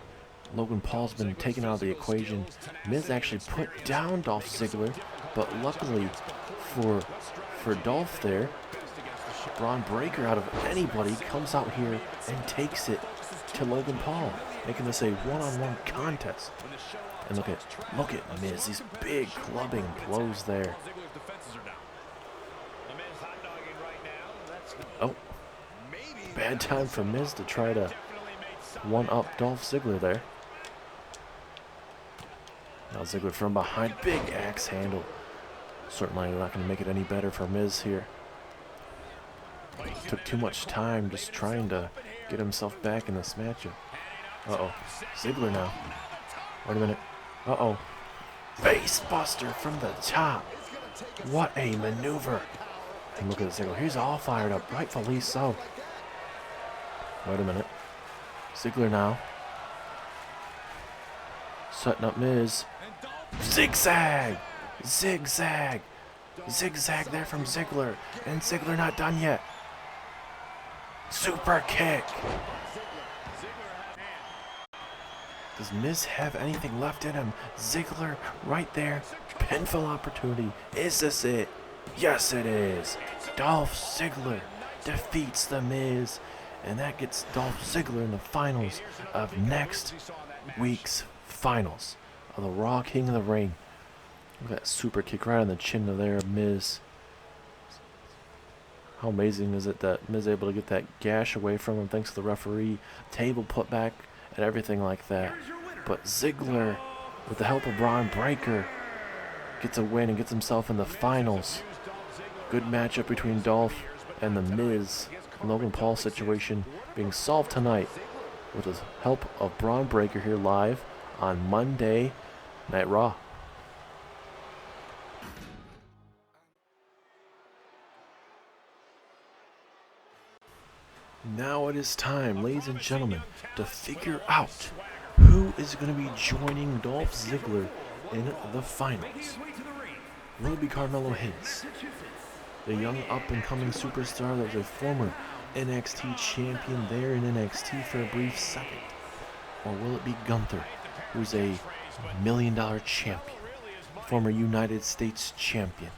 Logan Paul's been taken out of the equation. Miz actually put down Dolph Ziggler, but luckily for Dolph there, Braun Breaker out of anybody comes out here and takes it to Logan Paul, making this a one-on-one contest. And look at Miz, these big clubbing blows there. Oh, bad time for Miz to try to one-up Dolph Ziggler there. Now Ziggler from behind, big axe handle. Certainly not going to make it any better for Miz here. Took too much time just trying to get himself back in this matchup. Uh-oh, Ziggler now. Wait a minute. Uh-oh. Face buster from the top. What a maneuver. And look at Ziggler. He's all fired up, rightfully so. Wait a minute. Ziggler now. Setting up Miz. Zigzag! Zigzag! Zigzag there from Ziggler. And Ziggler not done yet. Super kick. Does Miz have anything left in him? Ziggler right there. Pinfall opportunity. Is this it? Yes, it is. Dolph Ziggler defeats The Miz. And that gets Dolph Ziggler in the finals of next week's finals of the Raw King of the Ring. Look at that super kick right on the chin of there, Miz. How amazing is it that Miz is able to get that gash away from him thanks to the referee, table put back, and everything like that. But Ziggler, with the help of Braun Breaker, gets a win and gets himself in the finals. Good matchup between Dolph and The Miz. Logan Paul situation being solved tonight with the help of Braun Breaker here live on Monday Night Raw. Now it is time, ladies and gentlemen, to figure out who is going to be joining Dolph Ziggler in the finals. will it be Carmelo Hayes, the young up-and-coming superstar that was a former NXT champion there in NXT for a brief second? Or will it be Gunther, who's a $1 million champion, former United States champion?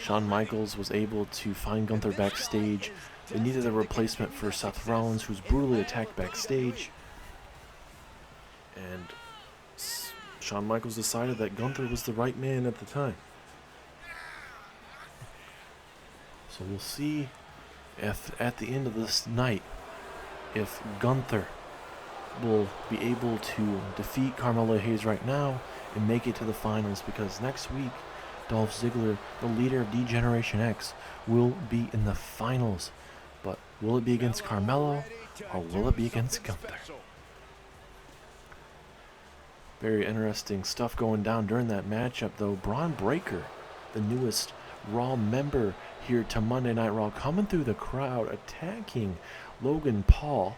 Shawn Michaels was able to find Gunther backstage. They needed a replacement for Seth Rollins, who's brutally attacked backstage. And Shawn Michaels decided that Gunther was the right man at the time. So we'll see if at the end of this night, if Gunther will be able to defeat Carmelo Hayes right now and make it to the finals, because next week, Dolph Ziggler, the leader of D-Generation X, will be in the finals. But will it be against Carmelo or will it be against Gunther? Very interesting stuff going down during that matchup, though. Braun Breaker, the newest Raw member here to Monday Night Raw, coming through the crowd, attacking Logan Paul.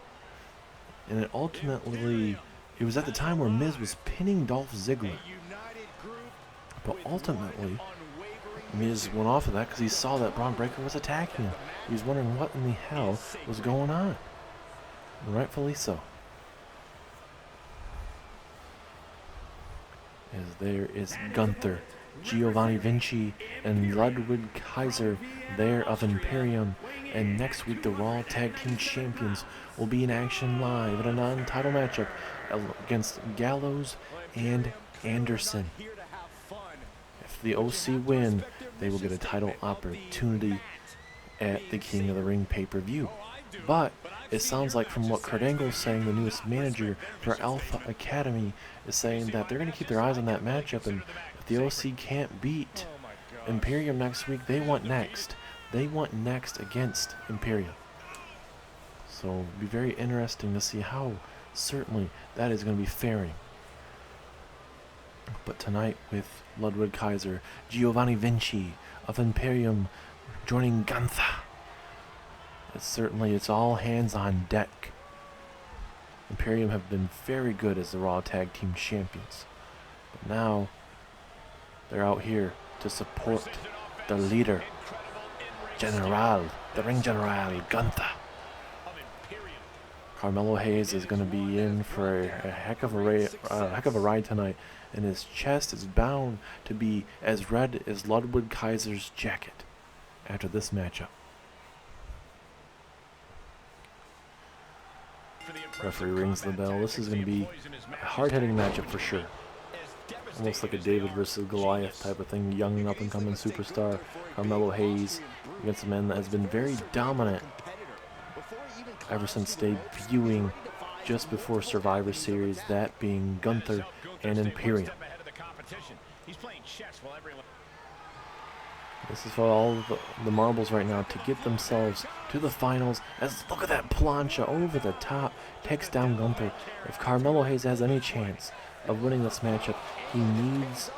And it was at the time where Miz was pinning Dolph Ziggler. But ultimately, Miz went off of that because he saw that Braun Breaker was attacking him. He was wondering what in the hell was going on. And rightfully so. As there is Gunther, Giovanni Vinci, and Ludwig Kaiser there of Imperium. And next week, the Raw Tag Team Champions will be in action live in a non-title matchup against Gallows and Anderson. If the OC win, they will get a title opportunity at the King of the Ring pay-per-view. But it sounds like from what Kurt Angle is saying, the newest manager for Alpha Academy, is saying that they're going to keep their eyes on that matchup, and if the OC can't beat Imperium next week, they want next. They want next against Imperium. So it'll be very interesting to see how certainly that is going to be faring. But tonight, with Ludwig Kaiser, Giovanni Vinci of Imperium joining Gunther, it's all hands on deck. Imperium have been very good as the Raw Tag Team Champions. But now, they're out here to support their leader, the Ring General, Gunther. Carmelo Hayes is going to be in for a heck of a ride tonight, and his chest is bound to be as red as Ludwig Kaiser's jacket after this matchup. Referee rings the bell. This is going to be a hard-hitting matchup for sure. Almost like a David versus Goliath type of thing. Young and up-and-coming superstar Carmelo Hayes against a man that has been very dominant ever since debuting just before Survivor Series, that being Gunther and Imperium. This is for all the marbles right now to get themselves to the finals. As look at that plancha over the top, takes down Gunther. If Carmelo Hayes has any chance of winning this matchup, he needs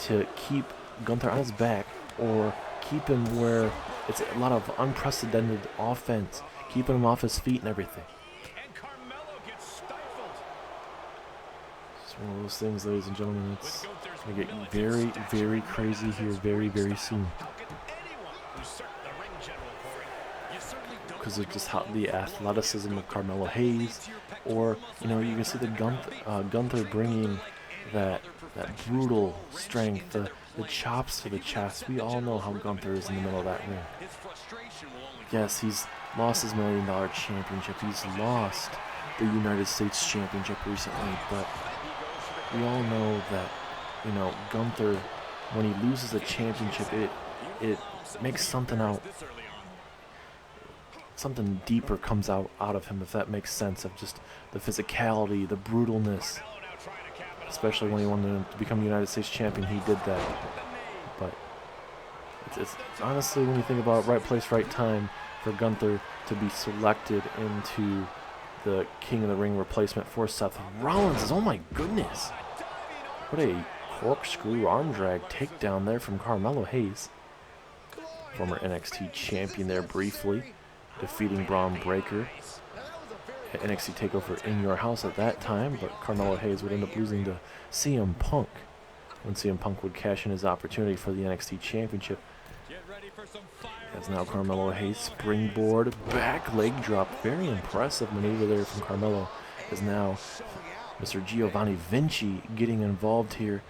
to keep Gunther on his back or keep him where it's a lot of unprecedented offense, keeping him off his feet and everything. It's one of those things, ladies and gentlemen. It's going to get very, very crazy here very, very soon. Because of just how the athleticism of Carmelo Hayes, or you can see the Gunther bringing that brutal strength, the chops to the chest. We all know how Gunther is in the middle of that ring. Yes, he's lost his $1 million championship. He's lost the United States championship recently, but we all know that Gunther, when he loses a championship, it makes something deeper comes out of him, if that makes sense, of just the physicality, the brutalness. Especially when he wanted to become United States champion, he did that. But it's honestly, when you think about right place, right time for Gunther to be selected into the King of the Ring replacement for Seth Rollins, oh my goodness. What a corkscrew arm drag takedown there from Carmelo Hayes. Former NXT champion there briefly, defeating Braun Breaker at NXT TakeOver in Your House at that time, but Carmelo Hayes would end up losing to CM Punk. when CM Punk would cash in his opportunity for the NXT Championship. As now Carmelo Hayes springboard, back leg drop. Very impressive maneuver there from Carmelo. As now Mr. Giovanni Vinci getting involved here.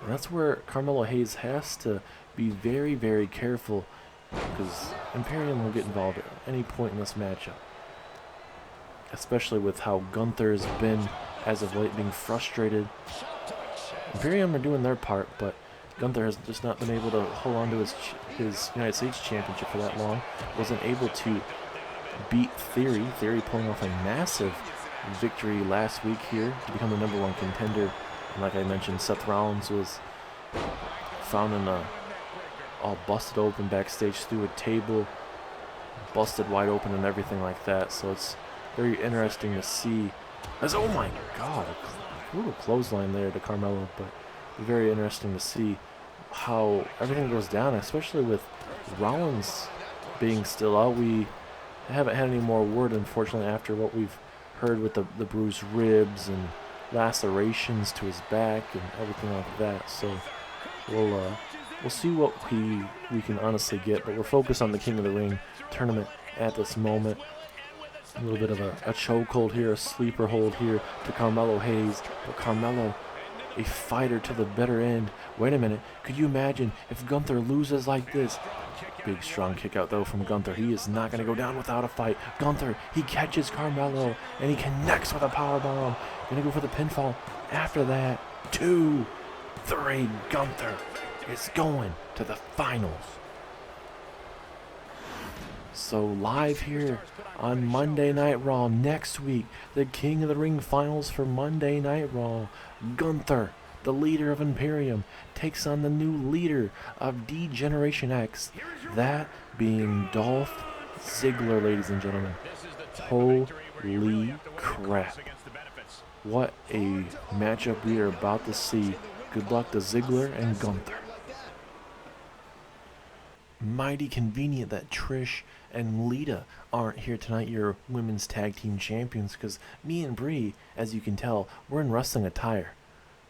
And that's where Carmelo Hayes has to be very, very careful, because Imperium will get involved at any point in this matchup. Especially with how Gunther's been as of late, being frustrated. Imperium are doing their part, but Gunther has just not been able to hold on to his United States Championship for that long. Wasn't able to beat Theory. Theory pulling off a massive victory last week here to become the #1 contender. And like I mentioned, Seth Rollins was found in all busted open backstage through a table, busted wide open and everything like that. So it's very interesting to see. Oh my God, a little clothesline there to Carmelo, but very interesting to see how everything goes down, especially with Rollins being still out. We haven't had any more word, unfortunately, after what we've heard with the bruised ribs and lacerations to his back and everything like that. So we'll see what we can honestly get, but we're focused on the King of the Ring tournament at this moment. A little bit of a chokehold here, a sleeper hold here to Carmelo Hayes, but Carmelo, a fighter to the bitter end. Wait a minute, could you imagine if Gunther loses like this? Big strong kick out though from Gunther. He is not going to go down without a fight. Gunther, he catches Carmelo and he connects with a powerbomb. Going to go for the pinfall. After that, 2, 3, Gunther is going to the finals. So live here on Monday Night Raw next week, the King of the Ring finals for Monday Night Raw. Gunther, the leader of Imperium, takes on the new leader of D-Generation X, that being Dolph Ziggler, ladies and gentlemen. Holy crap. What a matchup we are about to see. Good luck to Ziggler and Gunther. Mighty convenient that Trish and Lita aren't here tonight, your women's tag team champions, because me and Brie, as you can tell, we're in wrestling attire.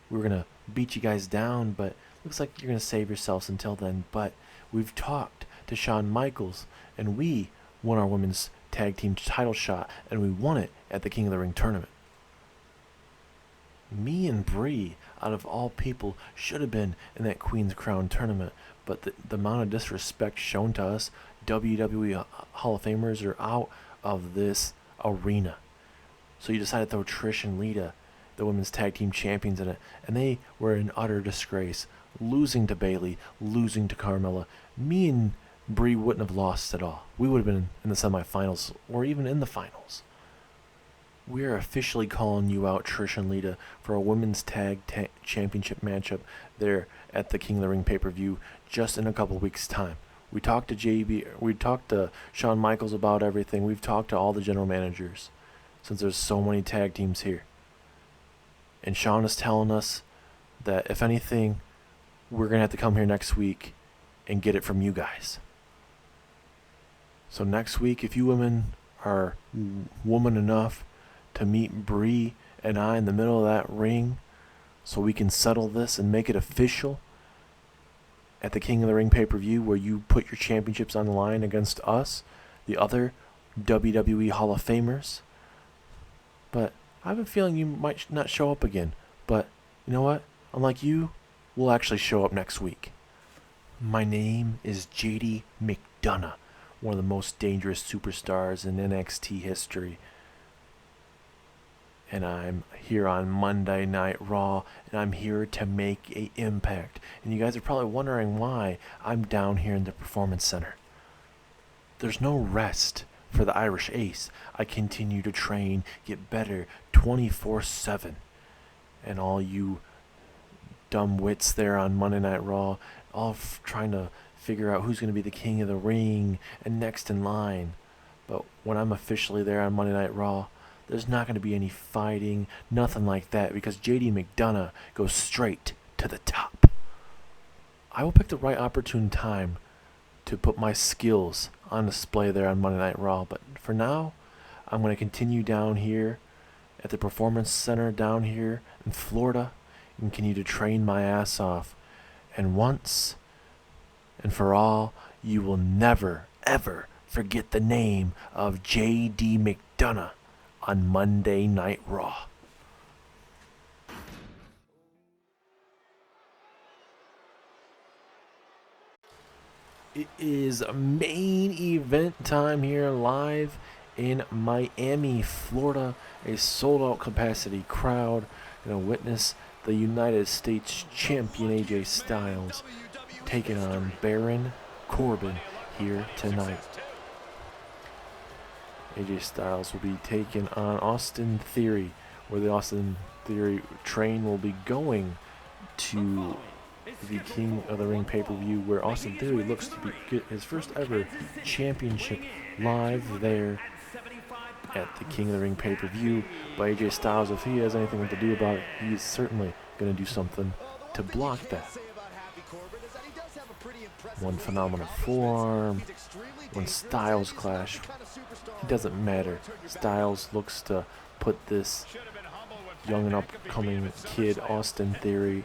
We're going to beat you guys down, but looks like you're going to save yourselves until then. But we've talked to Shawn Michaels, and we won our women's tag team title shot, and we won it at the King of the Ring tournament. Me and Brie, out of all people, should have been in that Queen's Crown tournament, but the amount of disrespect shown to us, WWE Hall of Famers, are out of this arena. So you decided to throw Trish and Lita, the women's tag team champions, in it, and they were in utter disgrace, losing to Bayley, losing to Carmella. Me and Brie wouldn't have lost at all. We would have been in the semifinals or even in the finals. We are officially calling you out, Trish and Lita, for a women's tag championship matchup there at the King of the Ring pay-per-view just in a couple weeks' time. We talked to JB, we talked to Shawn Michaels about everything. We've talked to all the general managers, since there's so many tag teams here. And Shawn is telling us that if anything, we're going to have to come here next week and get it from you guys. So next week, if you women are woman enough to meet Brie and I in the middle of that ring so we can settle this and make it official at the King of the Ring pay-per-view, where you put your championships on the line against us, the other WWE Hall of Famers. But I have a feeling you might not show up again. But you know what? Unlike you, we'll actually show up next week. My name is JD McDonough, one of the most dangerous superstars in NXT history. And I'm here on Monday Night Raw, and I'm here to make an impact. And you guys are probably wondering why I'm down here in the Performance Center. There's no rest for the Irish Ace. I continue to train, get better 24/7. And all you dumb wits there on Monday Night Raw, all trying to figure out who's going to be the King of the Ring and next in line. But when I'm officially there on Monday Night Raw, there's not going to be any fighting, nothing like that, because JD McDonough goes straight to the top. I will pick the right opportune time to put my skills on display there on Monday Night Raw, but for now, I'm going to continue down here at the Performance Center down here in Florida, and continue to train my ass off. And once and for all, you will never, ever forget the name of J.D. McDonough on Monday Night Raw. It is main event time here live in Miami, Florida. A sold-out capacity crowd. Going to witness the United States champion AJ Styles taking on Baron Corbin here tonight. AJ Styles will be taking on Austin Theory, where the Austin Theory train will be going to the King of the Ring pay-per-view, where Austin Theory looks to get his first ever championship live there at the King of the Ring pay-per-view. But AJ Styles, if he has anything to do about it, he's certainly going to do something to block that. One phenomenal forearm, one Styles clash. It doesn't matter. Styles looks to put this young and upcoming kid, Austin Theory,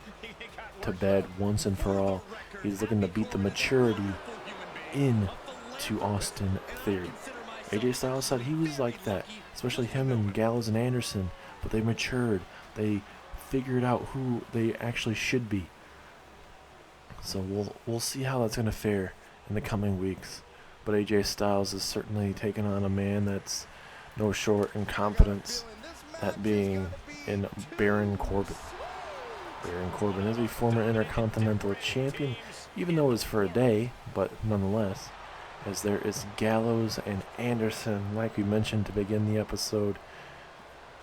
to bed once and for all. He's looking to beat the maturity into Austin Theory. AJ Styles said he was like that, especially him and Gallows and Anderson, but they matured. They figured out who they actually should be. So we'll see how that's going to fare in the coming weeks. But AJ Styles is certainly taking on a man that's no short in competence, that being in Baron Corbin. Baron Corbin is a former Intercontinental Champion, even though it was for a day, but nonetheless, as there is Gallows and Anderson, like we mentioned to begin the episode.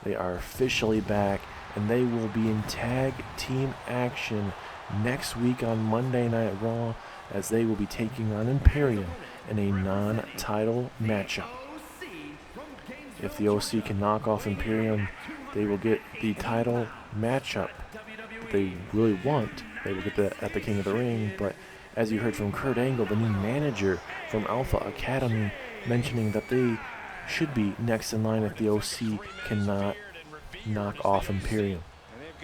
They are officially back, and they will be in tag team action next week on Monday Night Raw, as they will be taking on Imperium in a non-title matchup. If the OC can knock off Imperium, they will get the title matchup that they really want. They will get that at the King of the Ring, but as you heard from Kurt Angle, the new manager from Alpha Academy, mentioning that they should be next in line if the OC cannot knock off Imperium.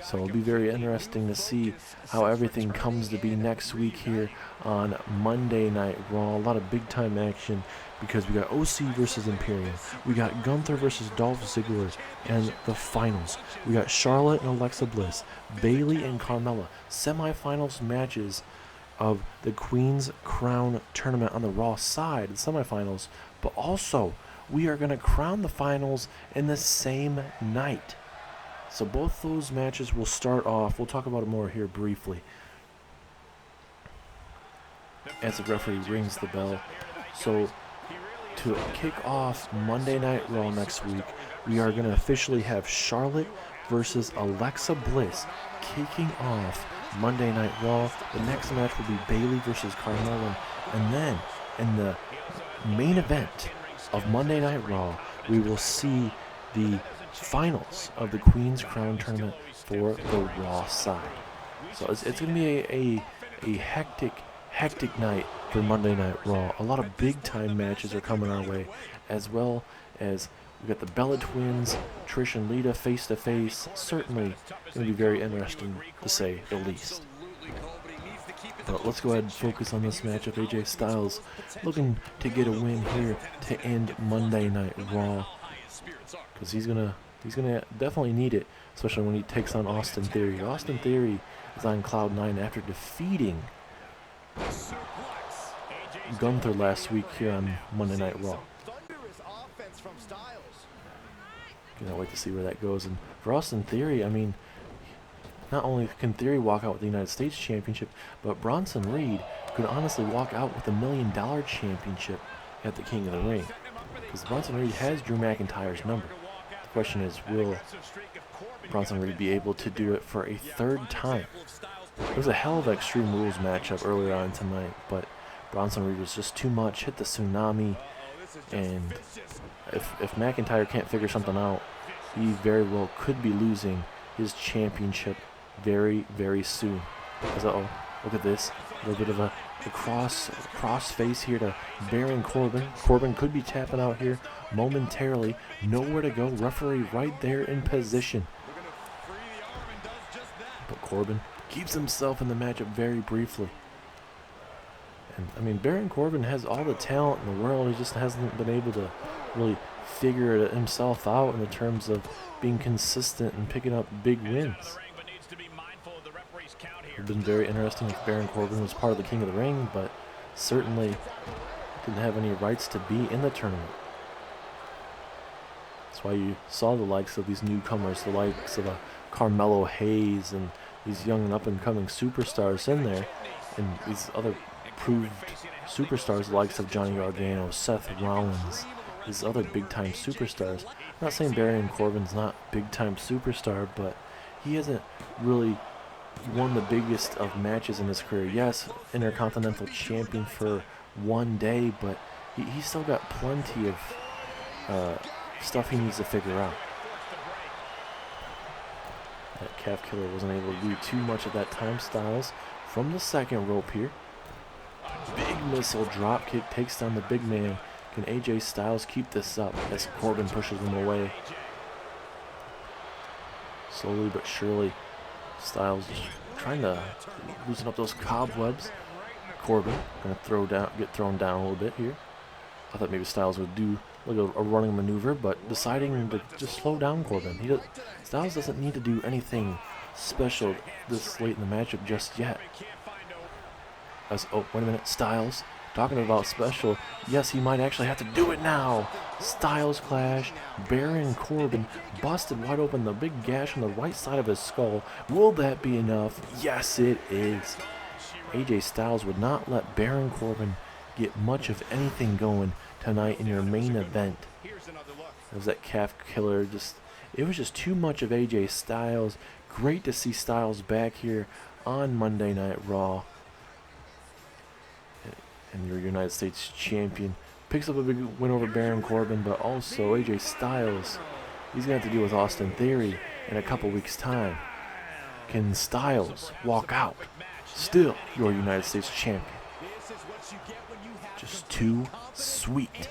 So it'll be very interesting to see how everything comes to be next week here on Monday Night Raw. A lot of big time action because we got OC versus Imperium. We got Gunther versus Dolph Ziggler and the finals. We got Charlotte and Alexa Bliss, Bayley and Carmella. Semifinals matches of the Queen's Crown tournament on the Raw side, the semifinals. But also, we are going to crown the finals in the same night. So both those matches will start off. We'll talk about it more here briefly as the referee rings the bell. So to kick off Monday Night Raw next week, we are going to officially have Charlotte versus Alexa Bliss kicking off Monday Night Raw. The next match will be Bayley versus Carmella. And then in the main event of Monday Night Raw, we will see the finals of the Queen's Crown tournament for the Raw side. So it's going to be a hectic night for Monday Night Raw. A lot of big time matches are coming our way, as well as we got the Bella Twins, Trish and Lita face to face. Certainly going to be very interesting to say the least. But let's go ahead and focus on this matchup. AJ Styles looking to get a win here to end Monday Night Raw, because he's gonna definitely need it, especially when he takes on Austin Theory. Austin Theory is on cloud 9 after defeating Gunther last week here on Monday Night Raw. Can't wait to see where that goes. And for Austin Theory, I mean, not only can Theory walk out with the United States Championship, but Bronson Reed could honestly walk out with $1 million championship at the King of the Ring, because Bronson Reed has Drew McIntyre's number. The question is, will Bronson Reed be able to do it for a third time? There was a hell of an Extreme Rules matchup earlier on tonight, but Bronson Reed was just too much, hit the tsunami, and if McIntyre can't figure something out, he very well could be losing his championship very, very soon. Uh-oh, look at this. A little bit of a cross face here to Baron Corbin. Corbin could be tapping out here momentarily. Nowhere to go. Referee right there in position. But Corbin keeps himself in the matchup very briefly. And I mean, Baron Corbin has all the talent in the world. He just hasn't been able to really figure it himself out in the terms of being consistent and picking up big wins. It would have been very interesting if Baron Corbin was part of the King of the Ring, but certainly didn't have any rights to be in the tournament. That's why you saw the likes of these newcomers, the likes of Carmelo Hayes and these young and up-and-coming superstars in there, and these other proved superstars, the likes of Johnny Gargano, Seth Rollins, these other big-time superstars. I'm not saying Baron Corbin's not a big-time superstar, but he hasn't really won the biggest of matches in his career. Yes, Intercontinental Champion for one day, but he's still got plenty of stuff he needs to figure out. That calf killer wasn't able to do too much at that time. Styles from the second rope here. Big missile drop kick takes down the big man. Can AJ Styles keep this up as Corbin pushes him away? Slowly but surely, Styles just trying to loosen up those cobwebs. Corbin gonna get thrown down a little bit here. I thought maybe Styles would do like a running maneuver, but deciding to just slow down Corbin. Styles doesn't need to do anything special this late in the matchup just yet. Oh, wait a minute, Styles talking about special. Yes, he might actually have to do it now. Styles clash. Baron Corbin busted wide open, the big gash on the right side of his skull. Will that be enough? Yes, it is. AJ Styles would not let Baron Corbin get much of anything going tonight in your main event. It was that calf killer. It was just too much of AJ Styles. Great to see Styles back here on Monday Night Raw. And your United States champion picks up a big win over Baron Corbin, but also AJ Styles. He's going to have to deal with Austin Theory in a couple weeks' time. Can Styles walk out still your United States champion? Just too sweet.